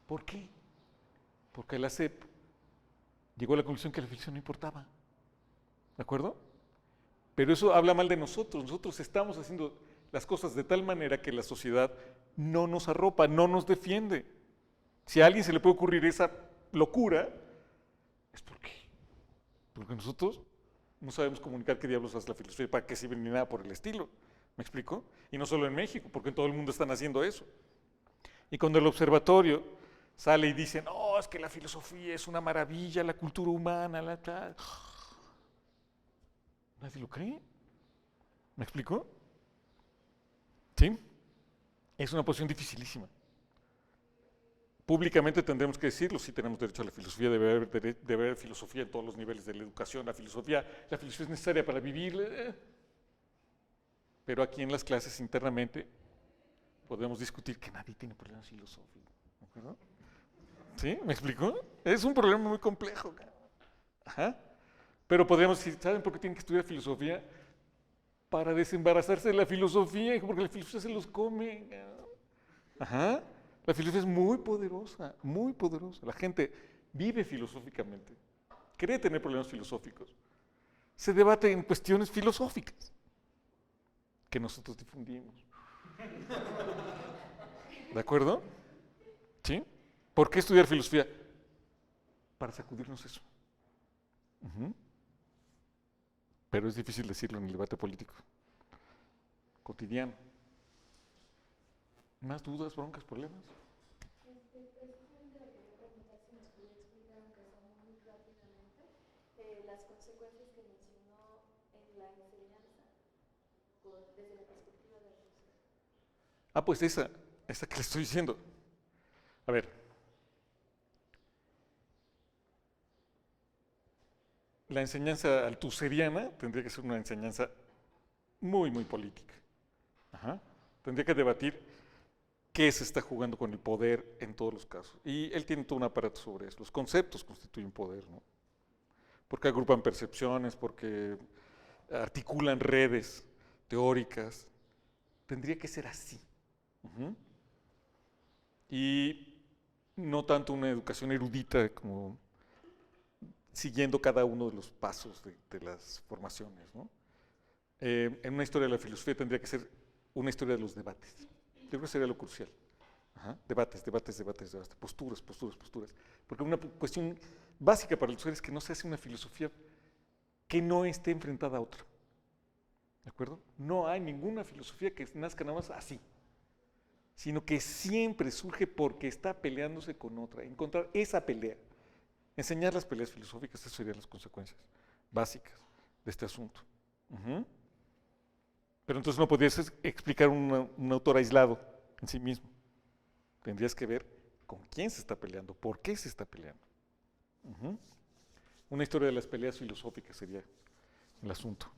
¿Por qué? Porque la SEP llegó a la conclusión que la filosofía no importaba. ¿De acuerdo? Pero eso habla mal de nosotros. Nosotros estamos haciendo las cosas de tal manera que la sociedad no nos arropa, no nos defiende. Si a alguien se le puede ocurrir esa locura, es porque nosotros no sabemos comunicar qué diablos hace la filosofía, para qué sirve ni nada por el estilo. ¿Me explico? Y no solo en México, porque en todo el mundo están haciendo eso. Y cuando el observatorio sale y dice, no, es que la filosofía es una maravilla, la cultura humana, la tal. Nadie lo cree. ¿Me explico? ¿Sí? Es una posición dificilísima. Públicamente tendremos que decirlo, sí tenemos derecho a la filosofía, debe haber filosofía en todos los niveles de la educación, la filosofía es necesaria para vivir, pero aquí en las clases internamente podemos discutir que nadie tiene problemas filosóficos, ¿de acuerdo? ¿Sí? ¿Me explico? Es un problema muy complejo. Ajá. Pero podríamos decir, ¿saben por qué tienen que estudiar filosofía? Para desembarazarse de la filosofía, porque la filosofía se los come. Ajá. La filosofía es muy poderosa, muy poderosa. La gente vive filosóficamente, cree tener problemas filosóficos. Se debate en cuestiones filosóficas que nosotros difundimos. ¿De acuerdo? ¿Sí? ¿Por qué estudiar filosofía? Para sacudirnos eso. Pero es difícil decirlo en el debate político cotidiano. ¿Más dudas, broncas, problemas? Precisamente le quería preguntar si nos podía explicar, aunque sea muy rápidamente, las consecuencias que mencionó en la enseñanza desde la perspectiva de Rousseau. Ah, pues esa que le estoy diciendo. A ver. La enseñanza althuseriana tendría que ser una enseñanza muy, muy política. Ajá. Tendría que debatir qué se está jugando con el poder en todos los casos. Y él tiene todo un aparato sobre eso. Los conceptos constituyen poder, ¿no? Porque agrupan percepciones, porque articulan redes teóricas. Tendría que ser así. Y no tanto una educación erudita como siguiendo cada uno de los pasos de las formaciones, ¿no? En una historia de la filosofía tendría que ser una historia de los debates. Yo creo que sería lo crucial. Ajá. Debates, posturas. Porque una cuestión básica para el usuario es que no se hace una filosofía que no esté enfrentada a otra. ¿De acuerdo? No hay ninguna filosofía que nazca nada más así, sino que siempre surge porque está peleándose con otra. Encontrar esa pelea, enseñar las peleas filosóficas, esas serían las consecuencias básicas de este asunto. Pero entonces no podrías explicar un autor aislado en sí mismo. Tendrías que ver con quién se está peleando, por qué se está peleando. Una historia de las peleas filosóficas sería el asunto.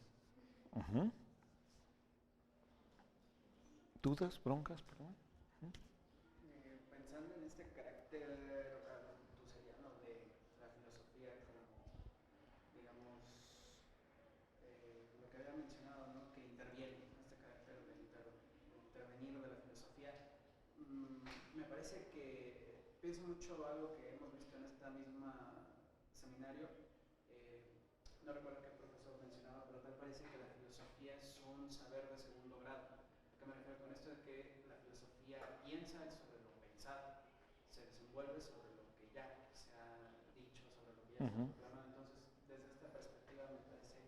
¿Dudas, broncas? Perdón. Pensando en este carácter althuseriano de la filosofía como, digamos, lo que había mencionado, ¿no? Que interviene, este carácter de intervenir de la filosofía, me parece que pienso mucho algo que hemos visto en esta misma seminario, no recuerdo qué profesor mencionaba, pero tal parece que la filosofía es un saber de segundo grado. ¿A qué me refiero con esto? Es que la filosofía piensa sobre lo pensado, se desenvuelve sobre lo que ya se ha dicho, sobre lo que ya se ha proclamado. Entonces, desde esta perspectiva me parece,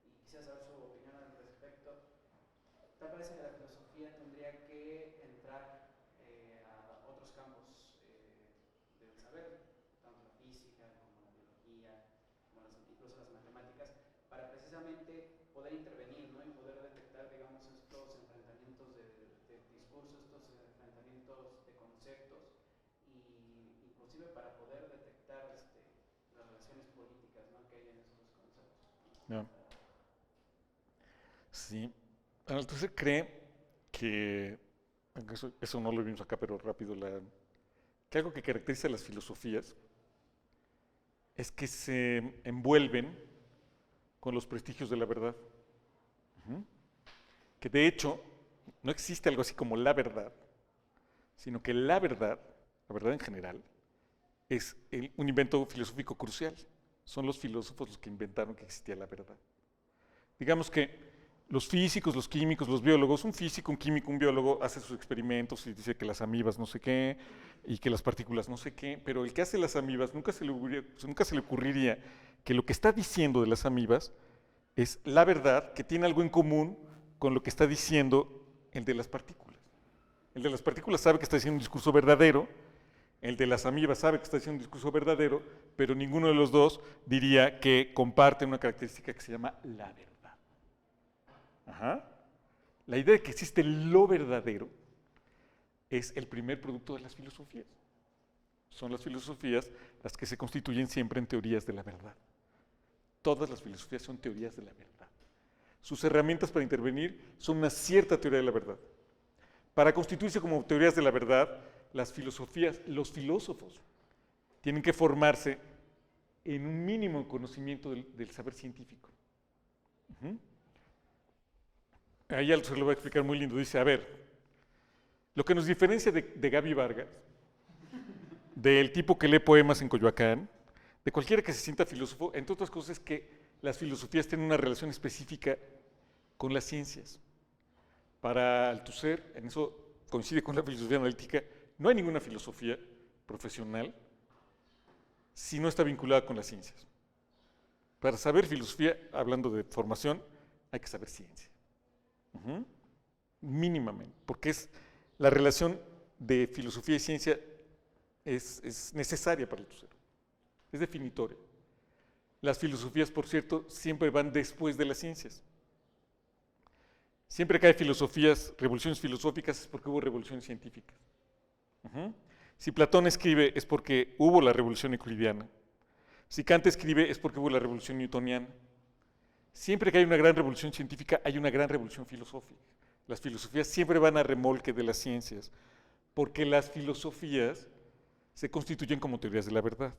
y quisiera saber su opinión al respecto, tal parece que la filosofía tendría que entrar a otros campos del saber, tanto la física como la biología, como incluso las matemáticas, para precisamente poder intervenir, ¿no? Y poder detectar, digamos, estos enfrentamientos de discursos, estos enfrentamientos de conceptos, y inclusive para poder detectar las relaciones políticas, ¿no? Que hay en esos conceptos. No. Sí. Entonces cree que, eso no lo vimos acá, pero rápido, que algo que caracteriza a las filosofías es que se envuelven con los prestigios de la verdad. Que de hecho, No existe algo así como la verdad, sino que la verdad en general, es un invento filosófico crucial. Son los filósofos los que inventaron que existía la verdad. Digamos que los físicos, los químicos, los biólogos, un físico, un químico, un biólogo hace sus experimentos y dice que las amibas no sé qué y que las partículas no sé qué, pero el que hace las amibas nunca se le ocurriría que lo que está diciendo de las amibas es la verdad, que tiene algo en común con lo que está diciendo el de las partículas. El de las partículas sabe que está diciendo un discurso verdadero, el de las amibas sabe que está diciendo un discurso verdadero, pero ninguno de los dos diría que comparten una característica que se llama la verdad. Ajá. La idea de que existe lo verdadero es el primer producto de las filosofías. Son las filosofías las que se constituyen siempre en teorías de la verdad. Todas las filosofías son teorías de la verdad. Sus herramientas para intervenir son una cierta teoría de la verdad. Para constituirse como teorías de la verdad, las filosofías, los filósofos, tienen que formarse en un mínimo conocimiento del saber científico. Ahí se lo voy a explicar muy lindo. Dice, a ver, lo que nos diferencia de Gaby Vargas, del tipo que lee poemas en Coyoacán, de cualquiera que se sienta filósofo, entre otras cosas, es que las filosofías tienen una relación específica con las ciencias. Para Althusser, en eso coincide con la filosofía analítica, no hay ninguna filosofía profesional si no está vinculada con las ciencias. Para saber filosofía, hablando de formación, hay que saber ciencia. Mínimamente, porque es la relación de filosofía y ciencia es necesaria para Althusser, es definitoria. Las filosofías, por cierto, siempre van después de las ciencias. Siempre que hay filosofías, revoluciones filosóficas, es porque hubo revoluciones científicas. Si Platón escribe, es porque hubo la revolución euclidiana. Si Kant escribe, es porque hubo la revolución newtoniana. Siempre que hay una gran revolución científica, hay una gran revolución filosófica. Las filosofías siempre van a remolque de las ciencias, porque las filosofías se constituyen como teorías de la verdad.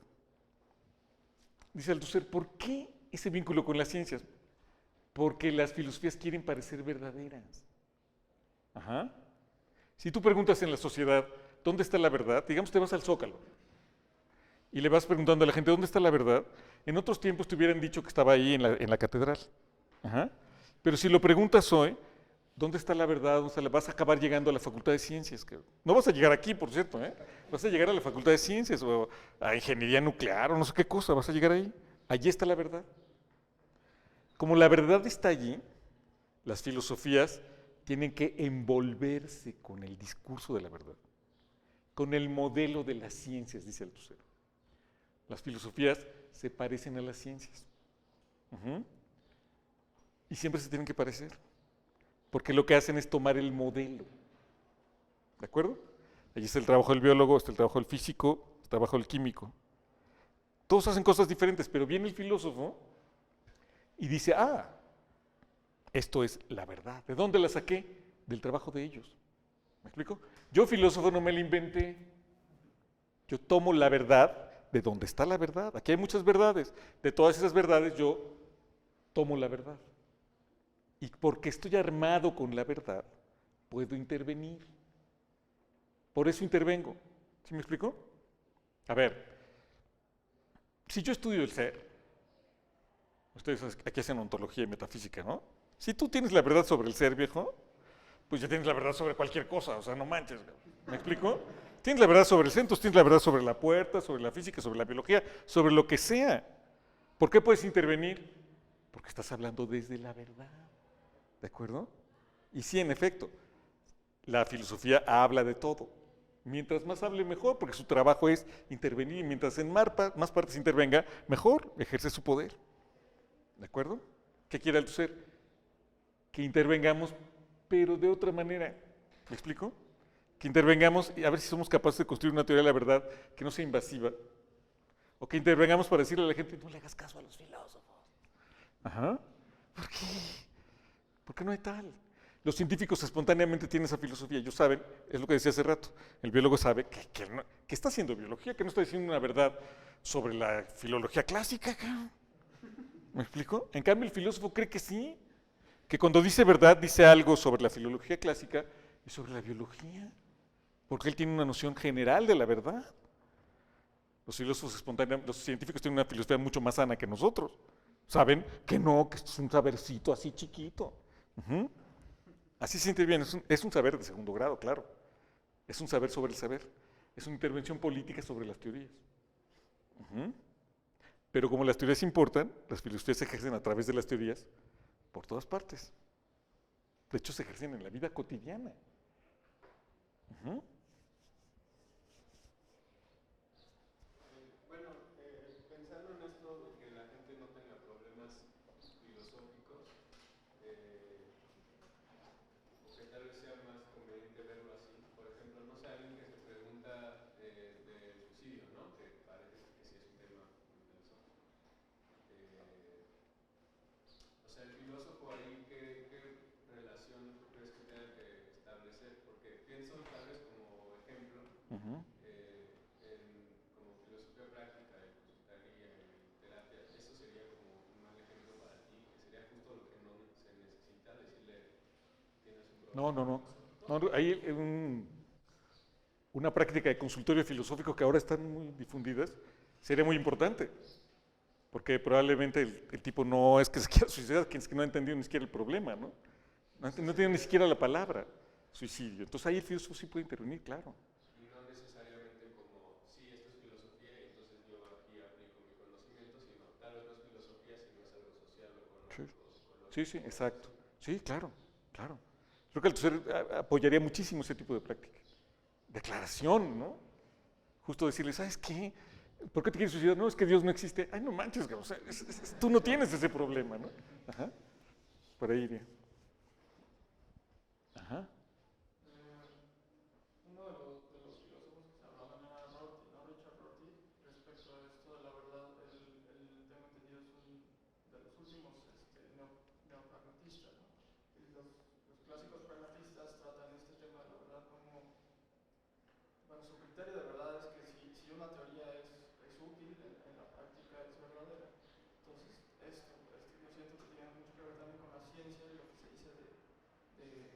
Dice Althusser, ¿por qué ese vínculo con las ciencias? Porque las filosofías quieren parecer verdaderas. Ajá. Si tú preguntas en la sociedad, ¿dónde está la verdad? Digamos, te vas al Zócalo y le vas preguntando a la gente, ¿dónde está la verdad? En otros tiempos te hubieran dicho que estaba ahí en la catedral. Ajá. Pero si lo preguntas hoy, ¿dónde está la verdad? Vas a acabar llegando a la Facultad de Ciencias. No vas a llegar aquí, por cierto, ¿eh? Vas a llegar a la Facultad de Ciencias o a Ingeniería Nuclear o no sé qué cosa, vas a llegar ahí. Allí está la verdad. Como la verdad está allí, las filosofías tienen que envolverse con el discurso de la verdad, con el modelo de las ciencias, dice Althusser. Las filosofías se parecen a las ciencias. Y siempre se tienen que parecer, porque lo que hacen es tomar el modelo. ¿De acuerdo? Allí está el trabajo del biólogo, está el trabajo del físico, el trabajo del químico. Todos hacen cosas diferentes, pero viene el filósofo y dice, esto es la verdad. ¿De dónde la saqué? Del trabajo de ellos. ¿Me explico? Yo, filósofo, no me la inventé. Yo tomo la verdad de donde está la verdad. Aquí hay muchas verdades. De todas esas verdades yo tomo la verdad. Y porque estoy armado con la verdad, puedo intervenir. Por eso intervengo. ¿Sí me explico? A ver, si yo estudio el ser, ustedes aquí hacen ontología y metafísica, ¿no? Si tú tienes la verdad sobre el ser, viejo, pues ya tienes la verdad sobre cualquier cosa, o sea, no manches. ¿Me explico? Tienes la verdad sobre el ser, entonces tienes la verdad sobre la puerta, sobre la física, sobre la biología, sobre lo que sea. ¿Por qué puedes intervenir? Porque estás hablando desde la verdad. ¿De acuerdo? Y sí, en efecto, la filosofía habla de todo. Mientras más hable, mejor, porque su trabajo es intervenir, y mientras en más partes intervenga, mejor, ejerce su poder. ¿De acuerdo? ¿Qué quiere Althusser? Que intervengamos, pero de otra manera. ¿Me explico? Que intervengamos y a ver si somos capaces de construir una teoría de la verdad que no sea invasiva. O que intervengamos para decirle a la gente, no le hagas caso a los filósofos. Ajá. ¿Por qué? Porque no hay tal. Los científicos espontáneamente tienen esa filosofía, ellos saben, es lo que decía hace rato, el biólogo sabe que está haciendo biología, que no está diciendo una verdad sobre la filología clásica. ¿Me explico? En cambio el filósofo cree que sí, que cuando dice verdad dice algo sobre la filología clásica y sobre la biología, porque él tiene una noción general de la verdad. Los filósofos espontáneos, los científicos tienen una filosofía mucho más sana que nosotros. Saben que no, que esto es un sabercito así chiquito. Ujú. Así se siente bien, es un saber de segundo grado, claro. Es un saber sobre el saber. Es una intervención política sobre las teorías. Ujú. Pero como las teorías importan, las filosofías se ejercen a través de las teorías por todas partes. De hecho, se ejercen en la vida cotidiana. Ujú. Bueno, pensando en esto de que la gente no tenga problemas filosóficos, o que tal vez sea más conveniente verlo así. Por ejemplo, no sé, alguien que se pregunta del suicidio, ¿no? Que parece que sí es un tema muy filosófico. O sea, el filósofo ahí, ¿qué relación tú crees que tenga que establecer? Porque pienso tal vez como ejemplo, Ujú. como filosofía práctica y consejería y terapia, eso sería como un mal ejemplo para ti, que sería justo lo que no se necesita, decirle, tienes un No, problema no, no. filosófico. No, hay una práctica de consultorio filosófico que ahora están muy difundidas, sería muy importante, porque probablemente el tipo no es que se quiera suicidar, es que no ha entendido ni siquiera el problema, ¿no? No tiene ni siquiera la palabra suicidio. Entonces ahí el filósofo sí puede intervenir, claro. Y no necesariamente como, sí, esto es filosofía y entonces yo aquí aplico mi conocimiento, sino tal vez no es filosofía, sino es algo social o Sí, económico, sí, psicológico sí, o algo exacto. así. Sí, claro, claro. Creo que el tercer apoyaría muchísimo ese tipo de práctica. Declaración, ¿no? Justo decirle, ¿sabes qué? ¿Por qué te quieres suicidar? No, es que Dios no existe. Ay, no manches, o sea, tú no tienes ese problema, ¿no? Ajá. Por ahí iría. Ajá. Uno de los filósofos que se hablaban era Rorty, ¿no? Richard Rorty, respecto a esto de la verdad. Él tengo entendido, es un de los últimos neopragmatistas, ¿no? Y los clásicos pragmatistas tratan este tema de la verdad como, bueno, su criterio de verdad es que si una teoría es útil, en la práctica es verdadera. Entonces, esto yo siento que tiene mucho que ver también con la ciencia y lo que se dice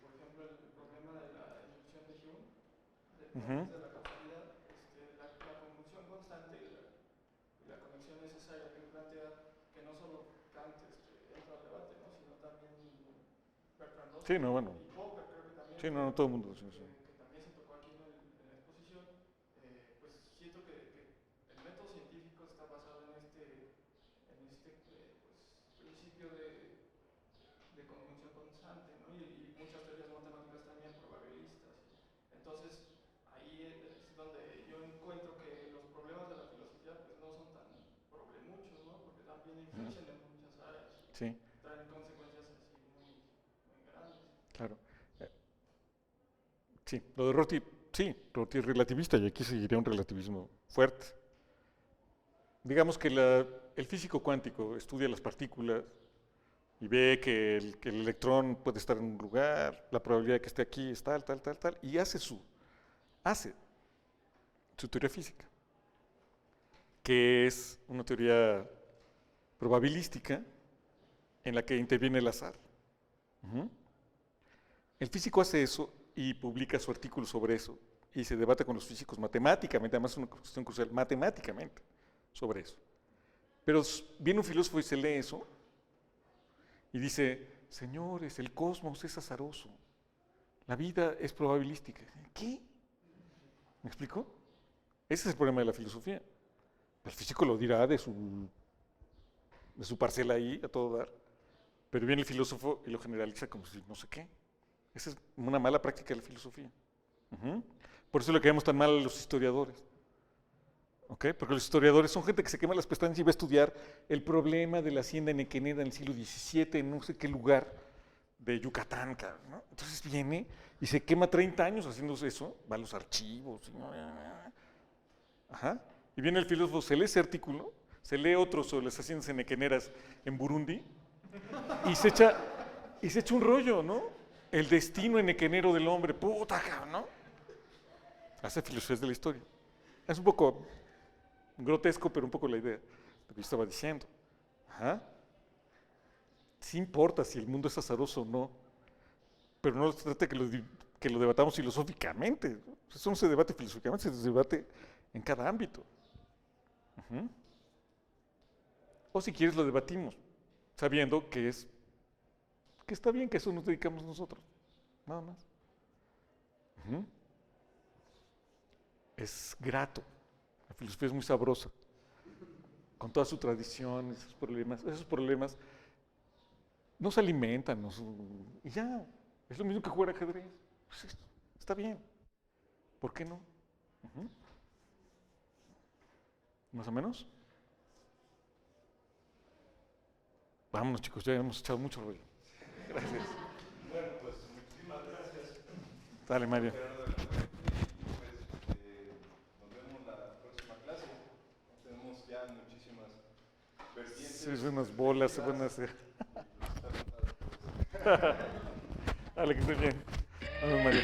por ejemplo, el problema de la inducción de Hume, Ujú. de la causalidad, la conjunción constante y la conexión necesaria que plantea, que no solo Kant entra al debate, ¿no? Sino también Bertrand Sí, Russell no, bueno. y Popper, creo que también Sí, no, no todo el mundo. Sí, sí. que también se tocó aquí en la exposición. Pues siento que el método científico está basado en este pues, principio de conjunción constante, ¿no? Y muchas teorías matemáticas también probabilistas. Entonces, ahí es donde yo encuentro que los problemas de la filosofía pues no son tan problemuchos, ¿no? Porque también influyen en muchas áreas Sí, y traen consecuencias así muy, muy grandes. claro. Sí, lo de Rorty, sí, Rorty es relativista y aquí seguiría un relativismo fuerte. Digamos que el físico cuántico estudia las partículas y ve que el electrón puede estar en un lugar, la probabilidad de que esté aquí es tal, tal, tal, tal, y hace su teoría física, que es una teoría probabilística en la que interviene el azar. Ujú. El físico hace eso y publica su artículo sobre eso y se debate con los físicos matemáticamente, además es una cuestión crucial, matemáticamente, sobre eso. Pero viene un filósofo y se lee eso y dice, señores, el cosmos es azaroso, la vida es probabilística. ¿Qué? ¿Me explico? Ese es el problema de la filosofía. El físico lo dirá de su parcela ahí, a todo dar, pero viene el filósofo y lo generaliza como si no sé qué. Esa es una mala práctica de la filosofía. Ujú. Por eso le caemos tan mal a los historiadores. ¿Ok? Porque los historiadores son gente que se quema las pestañas y va a estudiar el problema de la hacienda nequenera en el siglo XVII, en no sé qué lugar de Yucatán, ¿no? Entonces viene y se quema 30 años haciéndose eso, va a los archivos. Ajá. Y viene el filósofo, se lee ese artículo, se lee otro sobre las haciendas nequeneras en Burundi y se echa un rollo, ¿no? El destino enequenero del hombre, puta, ¿no? Hace filosofías de la historia. Es un poco grotesco, pero un poco la idea de lo que yo estaba diciendo. Ajá. sí importa si el mundo es azaroso o no, pero no se trata que lo debatamos filosóficamente. Eso no se debate filosóficamente, se debate en cada ámbito. Ujú. O si quieres lo debatimos, sabiendo que está bien que eso nos dedicamos nosotros, nada más. Ujú. Es grato, la filosofía es muy sabrosa, con toda su tradición, esos problemas nos alimentan, y ya, es lo mismo que jugar ajedrez. Pues está bien, ¿por qué no? Ujú. ¿Más o menos? Vámonos, chicos, ya hemos echado mucho rollo. Gracias. Bueno, pues muchísimas gracias. Dale, Mario. Nos vemos la próxima clase. Tenemos ya muchísimas vertientes. Sí, son unas bolas, se van a hacer. Dale, que esté bien. Vamos, Mario.